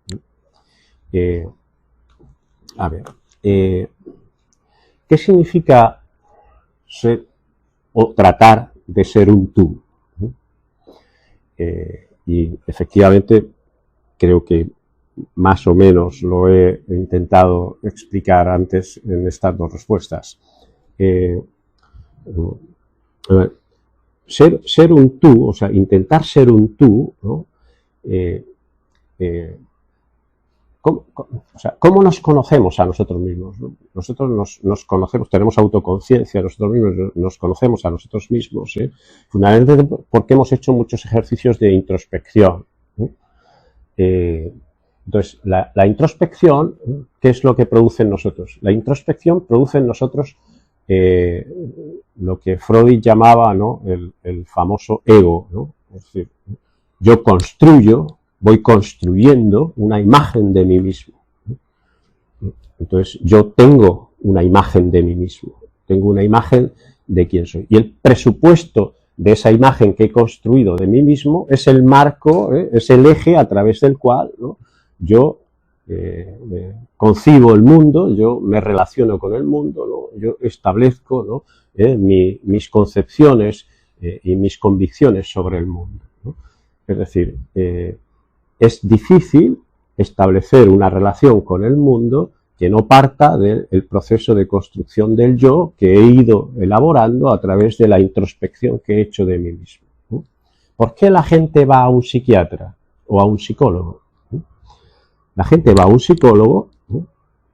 a ver, ¿qué significa ser o tratar de ser un tú? Y efectivamente creo que más o menos lo he intentado explicar antes en estas dos respuestas. A ver, ser un tú, o sea, intentar ser un tú, ¿no? ¿Cómo nos conocemos a nosotros mismos, ¿no? Nosotros nos conocemos, tenemos autoconciencia, nosotros mismos nos conocemos a nosotros mismos, fundamentalmente porque hemos hecho muchos ejercicios de introspección, ¿no? Entonces, la introspección, ¿qué es lo que produce en nosotros? La introspección produce en nosotros lo que Freud llamaba, ¿no?, el famoso ego, ¿no? Es decir, yo voy construyendo una imagen de mí mismo. Entonces, yo tengo una imagen de mí mismo, tengo una imagen de quién soy. Y el presupuesto de esa imagen que he construido de mí mismo es el marco, es el eje a través del cual, ¿no?, yo concibo el mundo, yo me relaciono con el mundo, ¿no?, yo establezco, ¿no?, mis concepciones y mis convicciones sobre el mundo, ¿no? Es decir, es difícil establecer una relación con el mundo que no parta del proceso de construcción del yo que he ido elaborando a través de la introspección que he hecho de mí mismo, ¿no? ¿Por qué la gente va a un psiquiatra o a un psicólogo? La gente va a un psicólogo, ¿no?,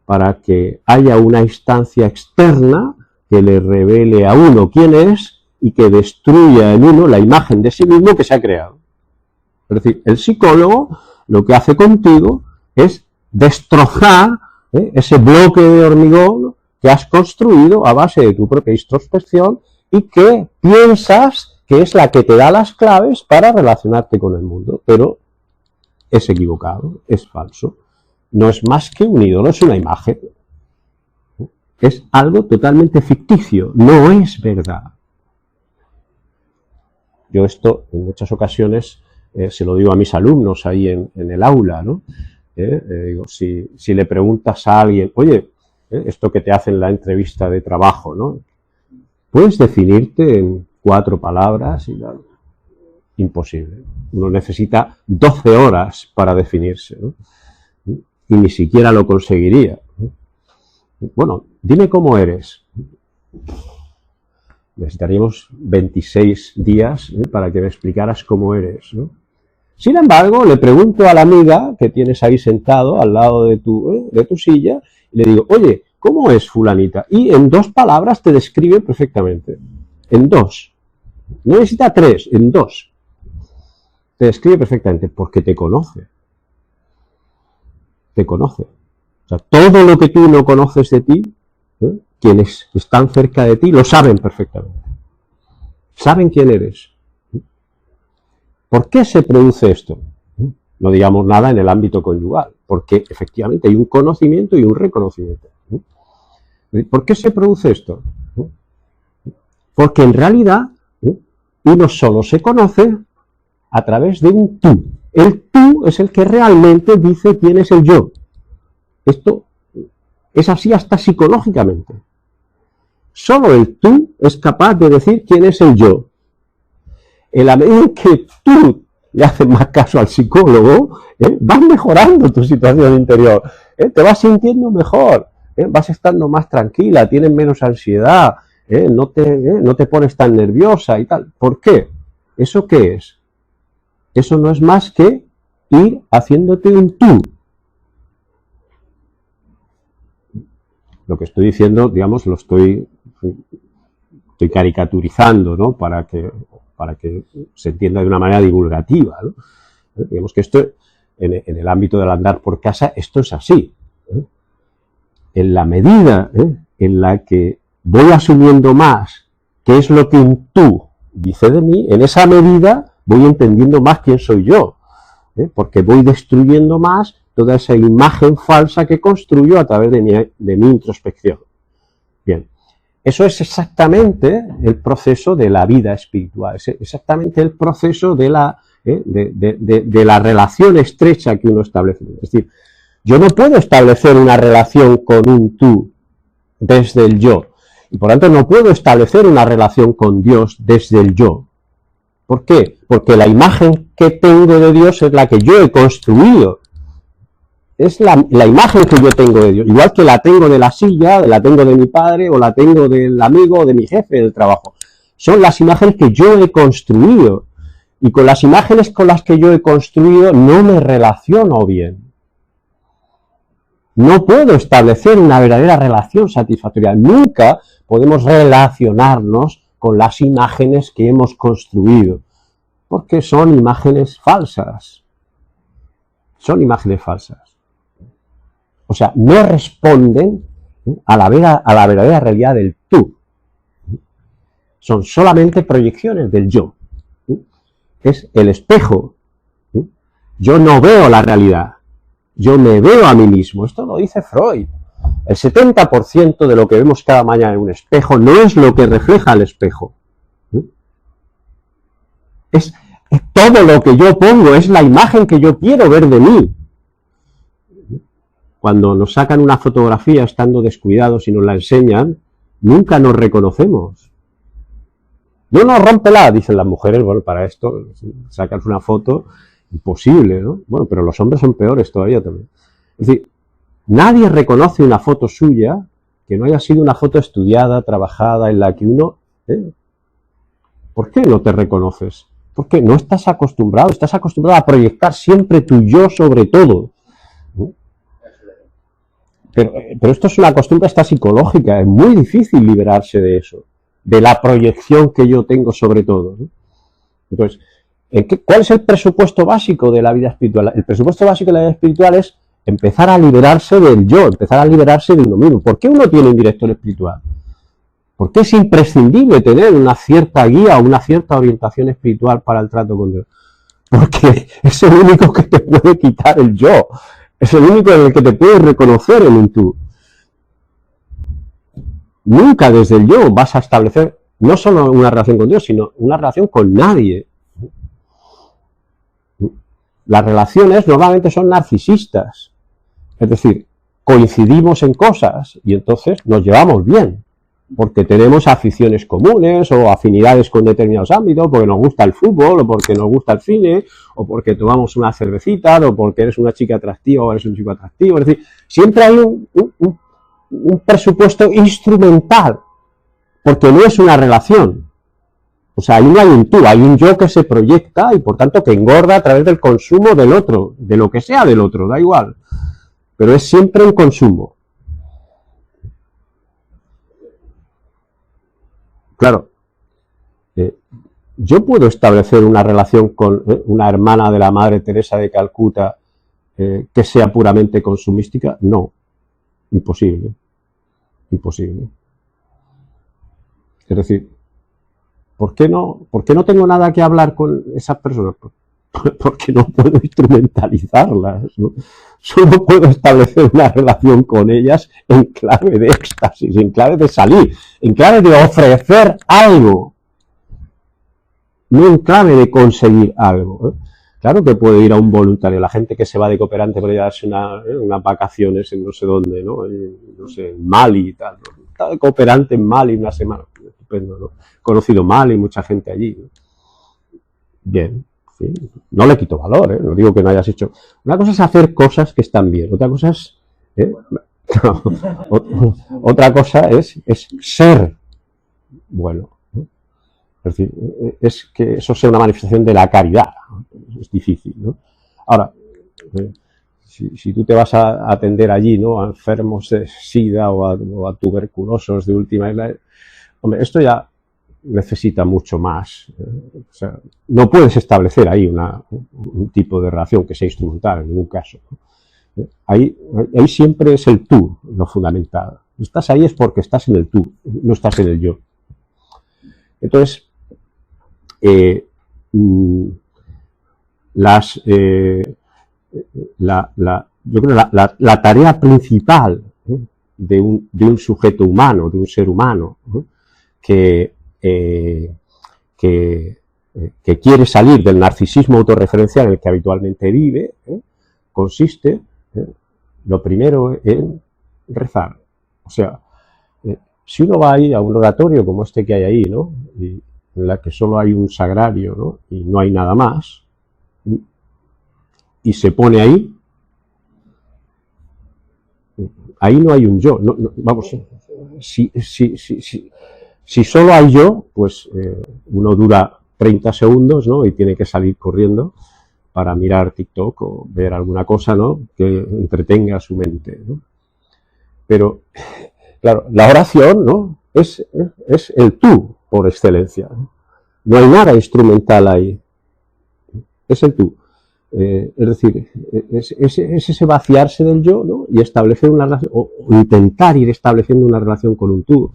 para que haya una instancia externa que le revele a uno quién es y que destruya en uno la imagen de sí mismo que se ha creado. Es decir, el psicólogo lo que hace contigo es destrozar ese bloque de hormigón que has construido a base de tu propia introspección y que piensas que es la que te da las claves para relacionarte con el mundo, pero es equivocado, es falso. No es más que un ídolo, es una imagen. Es algo totalmente ficticio, no es verdad. Yo esto en muchas ocasiones se lo digo a mis alumnos ahí en el aula, ¿no? Digo, si le preguntas a alguien, oye, esto que te hacen la entrevista de trabajo, ¿no?, ¿puedes definirte en 4 palabras? Y tal. Imposible. Uno necesita 12 horas para definirse, ¿no? Y ni siquiera lo conseguiría. Bueno, dime cómo eres. Necesitaríamos 26 días para que me explicaras cómo eres, ¿no? Sin embargo, le pregunto a la amiga que tienes ahí sentado al lado de tu silla y le digo, oye, ¿cómo es fulanita? Y en 2 palabras te describe perfectamente. En 2. No necesita 3, en 2. Te describe perfectamente porque te conoce. Te conoce. O sea, todo lo que tú no conoces de ti, quienes están cerca de ti lo saben perfectamente. Saben quién eres. ¿Por qué se produce esto? No digamos nada en el ámbito conyugal, porque efectivamente hay un conocimiento y un reconocimiento. ¿Por qué se produce esto? Porque en realidad uno solo se conoce a través de un tú. El tú es el que realmente dice quién es el yo. Esto es así hasta psicológicamente. Solo el tú es capaz de decir quién es el yo. En la medida en que tú le haces más caso al psicólogo, vas mejorando tu situación interior, te vas sintiendo mejor, vas estando más tranquila, tienes menos ansiedad, no te pones tan nerviosa y tal. ¿Por qué? ¿Eso qué es? Eso no es más que ir haciéndote un tú. Lo que estoy diciendo, digamos, lo estoy caricaturizando, ¿no?, para que se entienda de una manera divulgativa, ¿no? Digamos que esto, en el ámbito del andar por casa, esto es así. En la medida en la que voy asumiendo más qué es lo que un tú dice de mí, en esa medida voy entendiendo más quién soy yo, porque voy destruyendo más toda esa imagen falsa que construyo a través de mi introspección. Bien. Eso es exactamente el proceso de la vida espiritual, es exactamente el proceso de la relación estrecha que uno establece. Es decir, yo no puedo establecer una relación con un tú desde el yo, y por tanto no puedo establecer una relación con Dios desde el yo. ¿Por qué? Porque la imagen que tengo de Dios es la que yo he construido. Es la imagen que yo tengo de Dios, igual que la tengo de la silla, la tengo de mi padre, o la tengo del amigo o de mi jefe del trabajo. son las imágenes que yo he construido. Y con las imágenes con las que yo he construido no me relaciono bien. No puedo establecer una verdadera relación satisfactoria. Nunca podemos relacionarnos con las imágenes que hemos construido, porque son imágenes falsas. Son imágenes falsas. O sea, no responden a la verdadera realidad del tú. Son solamente proyecciones del yo. Es el espejo. Yo no veo la realidad, yo me veo a mí mismo. Esto lo dice Freud. El 70% de lo que vemos cada mañana en un espejo no es lo que refleja el espejo. Es todo lo que yo pongo, es la imagen que yo quiero ver de mí. Cuando nos sacan una fotografía estando descuidados y nos la enseñan, nunca nos reconocemos. No, rómpela, dicen las mujeres. Bueno, para esto, sacas una foto, imposible, ¿no? Bueno, pero los hombres son peores todavía también. Es decir, nadie reconoce una foto suya que no haya sido una foto estudiada, trabajada, en la que uno... ¿Por qué no te reconoces? Porque no estás acostumbrado a proyectar siempre tu yo sobre todo. Pero esto es una costumbre esta psicológica, es muy difícil liberarse de eso, de la proyección que yo tengo sobre todo. Entonces, ¿cuál es el presupuesto básico de la vida espiritual? El presupuesto básico de la vida espiritual es empezar a liberarse del yo, empezar a liberarse de uno mismo. ¿Por qué uno tiene un director espiritual? ¿Por qué es imprescindible tener una cierta guía o una cierta orientación espiritual para el trato con Dios? Porque es el único que te puede quitar el yo, es el único en el que te puedes reconocer en un tú. Nunca desde el yo vas a establecer no solo una relación con Dios, sino una relación con nadie. Las relaciones normalmente son narcisistas, es decir, coincidimos en cosas y entonces nos llevamos bien, porque tenemos aficiones comunes o afinidades con determinados ámbitos, porque nos gusta el fútbol, o porque nos gusta el cine, o porque tomamos una cervecita, o porque eres una chica atractiva o eres un chico atractivo. Es decir, siempre hay un presupuesto instrumental, porque no es una relación. O sea, ahí no hay un tú, hay un yo que se proyecta y por tanto que engorda a través del consumo del otro, de lo que sea del otro, da igual. Pero es siempre un consumo. Claro, yo puedo establecer una relación con una hermana de la Madre Teresa de Calcuta que sea puramente consumística. No, imposible, imposible. Es decir, ¿por qué no tengo nada que hablar con esas personas? Porque no puedo instrumentalizarlas, ¿no? Solo puedo establecer una relación con ellas en clave de éxtasis, en clave de salir, en clave de ofrecer algo, no en clave de conseguir algo, ¿eh? Claro que puede ir a un voluntario, la gente que se va de cooperante para llevarse unas vacaciones en no sé dónde, ¿no? No sé, en Mali y tal, ¿no? Está de cooperante en Mali una semana, estupendo, ¿no? He conocido Mali, mucha gente allí, ¿no? Bien. ¿Sí? No le quito valor, no digo que no hayas hecho. Una cosa es hacer cosas que están bien, otra cosa es otra cosa es ser bueno, ¿no? Es decir, es que eso sea una manifestación de la caridad, ¿no? Es difícil, ¿no? Ahora, si tú te vas a atender allí, ¿no? A enfermos de SIDA o a tuberculosos de última edad, hombre, esto ya necesita mucho más. O sea, no puedes establecer ahí un tipo de relación que sea instrumental en ningún caso. Ahí siempre es el tú lo fundamental. Estás ahí es porque estás en el tú, no estás en el yo. Entonces, yo creo la tarea principal de un sujeto humano, de un ser humano, que quiere salir del narcisismo autorreferencial en el que habitualmente vive, consiste, lo primero, en rezar. O sea, si uno va ahí a un oratorio como este que hay ahí, ¿no? Y en la que solo hay un sagrario, ¿no? Y no hay nada más, y se pone ahí no hay un yo. No, vamos, si Si solo hay yo, pues uno dura 30 segundos, ¿no? Y tiene que salir corriendo para mirar TikTok o ver alguna cosa, ¿no? Que entretenga su mente, ¿no? Pero, claro, la oración, ¿no? Es el tú por excelencia, ¿no? No hay nada instrumental ahí. Es el tú. Es decir, es ese vaciarse del yo, ¿no? Y establecer una relación, o intentar ir estableciendo una relación con un tú,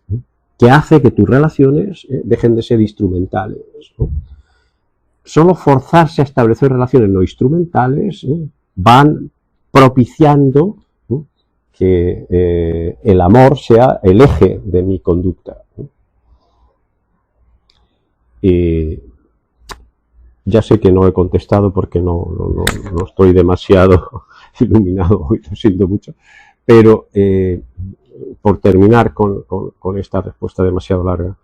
¿no? Que hace que tus relaciones dejen de ser instrumentales, ¿no? Solo forzarse a establecer relaciones no instrumentales, ¿no? Van propiciando, ¿no? Que el amor sea el eje de mi conducta, ¿no? Ya sé que no he contestado porque no estoy demasiado iluminado hoy, lo siento mucho, pero por terminar con esta respuesta demasiado larga,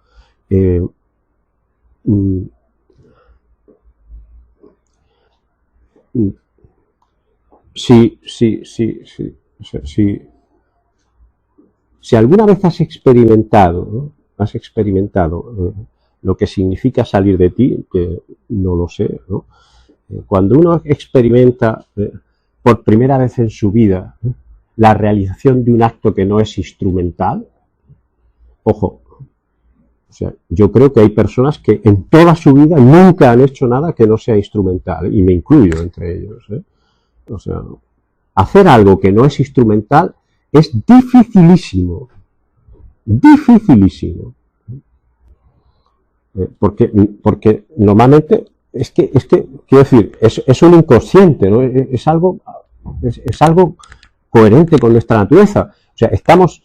si alguna vez has experimentado, ¿no? Lo que significa salir de ti, que no lo sé, ¿no? Cuando uno experimenta por primera vez en su vida la realización de un acto que no es instrumental, ojo, o sea, yo creo que hay personas que en toda su vida nunca han hecho nada que no sea instrumental, y me incluyo entre ellos, ¿eh? O sea, hacer algo que no es instrumental es dificilísimo, dificilísimo. Porque normalmente es que quiero decir, es un inconsciente, ¿no? Es algo coherente con nuestra naturaleza. O sea, estamos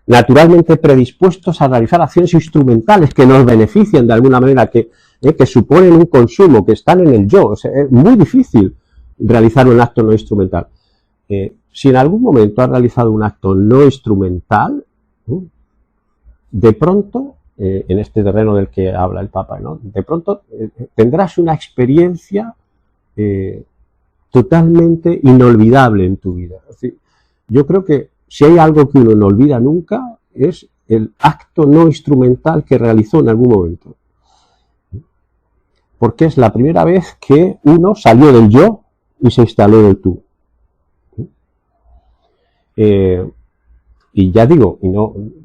naturalmente predispuestos a realizar acciones instrumentales que nos benefician de alguna manera, que suponen un consumo, que están en el yo. O sea, es muy difícil realizar un acto no instrumental. Si en algún momento has realizado un acto no instrumental, de pronto, en este terreno del que habla el Papa, ¿no? De pronto tendrás una experiencia totalmente inolvidable en tu vida. Es decir, yo creo que si hay algo que uno no olvida nunca, es el acto no instrumental que realizó en algún momento. Porque es la primera vez que uno salió del yo y se instaló en el tú. Y ya digo,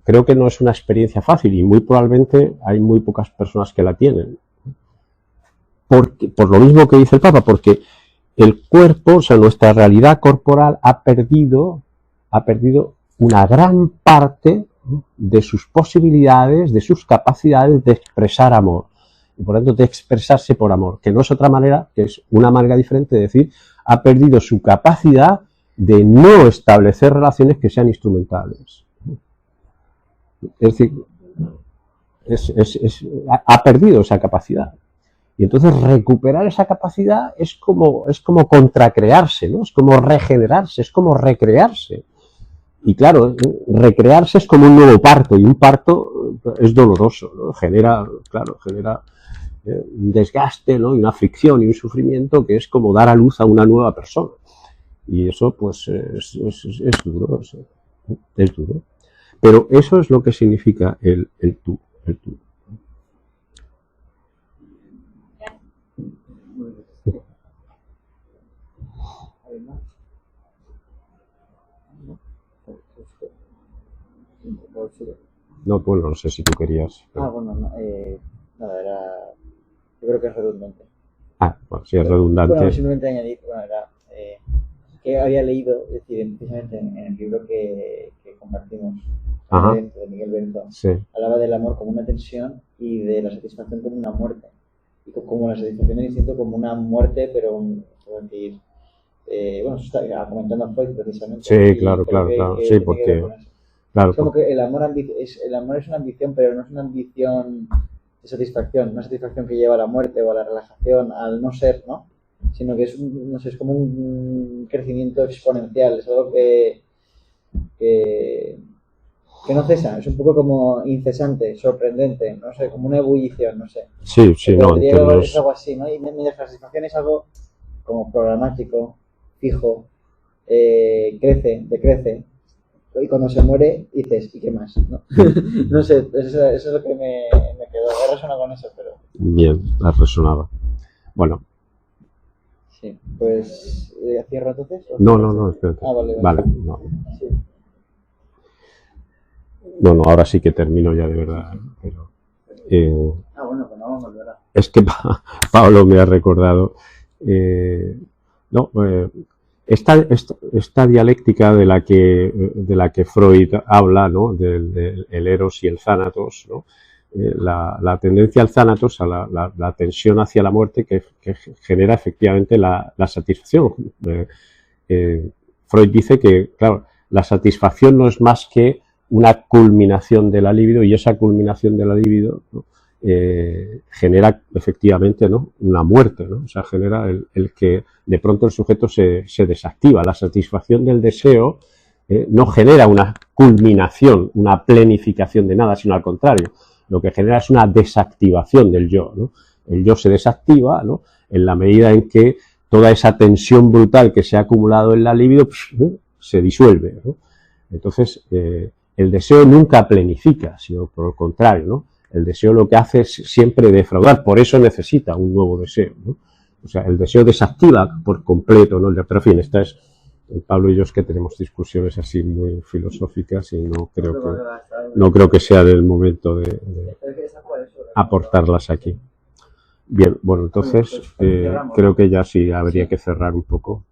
creo que no es una experiencia fácil, y muy probablemente hay muy pocas personas que la tienen. Por lo mismo que dice el Papa, porque el cuerpo, o sea, nuestra realidad corporal ha perdido una gran parte de sus posibilidades, de sus capacidades de expresar amor. Y por tanto, de expresarse por amor, que no es otra manera, que es una manera diferente de decir, ha perdido su capacidad de no establecer relaciones que sean instrumentales. Es decir, ha perdido esa capacidad. Y entonces recuperar esa capacidad es como contracrearse, ¿no? Es como regenerarse, es como recrearse. Y claro, recrearse es como un nuevo parto, y un parto es doloroso, ¿no? Genera un desgaste, ¿no? Y una fricción y un sufrimiento que es como dar a luz a una nueva persona. Y eso, pues, es duro, es duro. Pero eso es lo que significa el tú. No, bueno, no sé si tú querías. Pero... bueno, no, era... Yo creo que es redundante. Bueno, si es redundante. Bueno, simplemente añadir, era que había leído, es decir, precisamente en el libro que compartimos, de Miguel Bento, sí. Hablaba del amor como una tensión y de la satisfacción como una muerte. Y como la satisfacción del instinto como una muerte, pero, es decir, bueno, eso está comentando a Freud precisamente. Sí, claro. Sí, porque... Claro, es como que el amor es una ambición, pero no es una ambición de satisfacción, una satisfacción que lleva a la muerte o a la relajación, al no ser, ¿no? Sino que es como un crecimiento exponencial, es algo que no cesa, es un poco como incesante, sorprendente, no sé, como una ebullición, no sé. Sí, no, es algo así, ¿no? Y mientras la satisfacción es algo como programático, fijo, decrece, y cuando se muere dices, ¿y qué más? No, no sé, eso es lo que me quedó. He resonado con eso, pero... Bien, has resonado. Bueno, Sí, pues ¿cierro entonces? no, espérate. Ah, vale. Vale, no. Sí. Bueno, ahora sí que termino ya de verdad. Pero, Bueno, pues no vamos a volver a... es que Pablo me ha recordado. Esta dialéctica de la que Freud habla, ¿no? Del eros y el thanatos, ¿no? La tendencia al thanatos, a la tensión hacia la muerte que genera efectivamente la satisfacción. Freud dice que, claro, la satisfacción no es más que una culminación de la libido, y esa culminación de la libido, ¿no? Genera efectivamente, ¿no? Una muerte, ¿no? O sea, genera el que de pronto el sujeto se desactiva. La satisfacción del deseo no genera una culminación, una plenificación de nada, sino al contrario, lo que genera es una desactivación del yo, ¿no? El yo se desactiva, ¿no? En la medida en que toda esa tensión brutal que se ha acumulado en la libido se disuelve, ¿no? Entonces, el deseo nunca plenifica, sino por el contrario, ¿no? El deseo lo que hace es siempre defraudar, por eso necesita un nuevo deseo, ¿no? O sea, el deseo desactiva por completo, ¿no? Pero en fin, esta es, Pablo y yo es que tenemos discusiones así muy filosóficas y no creo que sea el momento de aportarlas aquí. Bien, bueno, entonces creo que ya sí habría que cerrar un poco.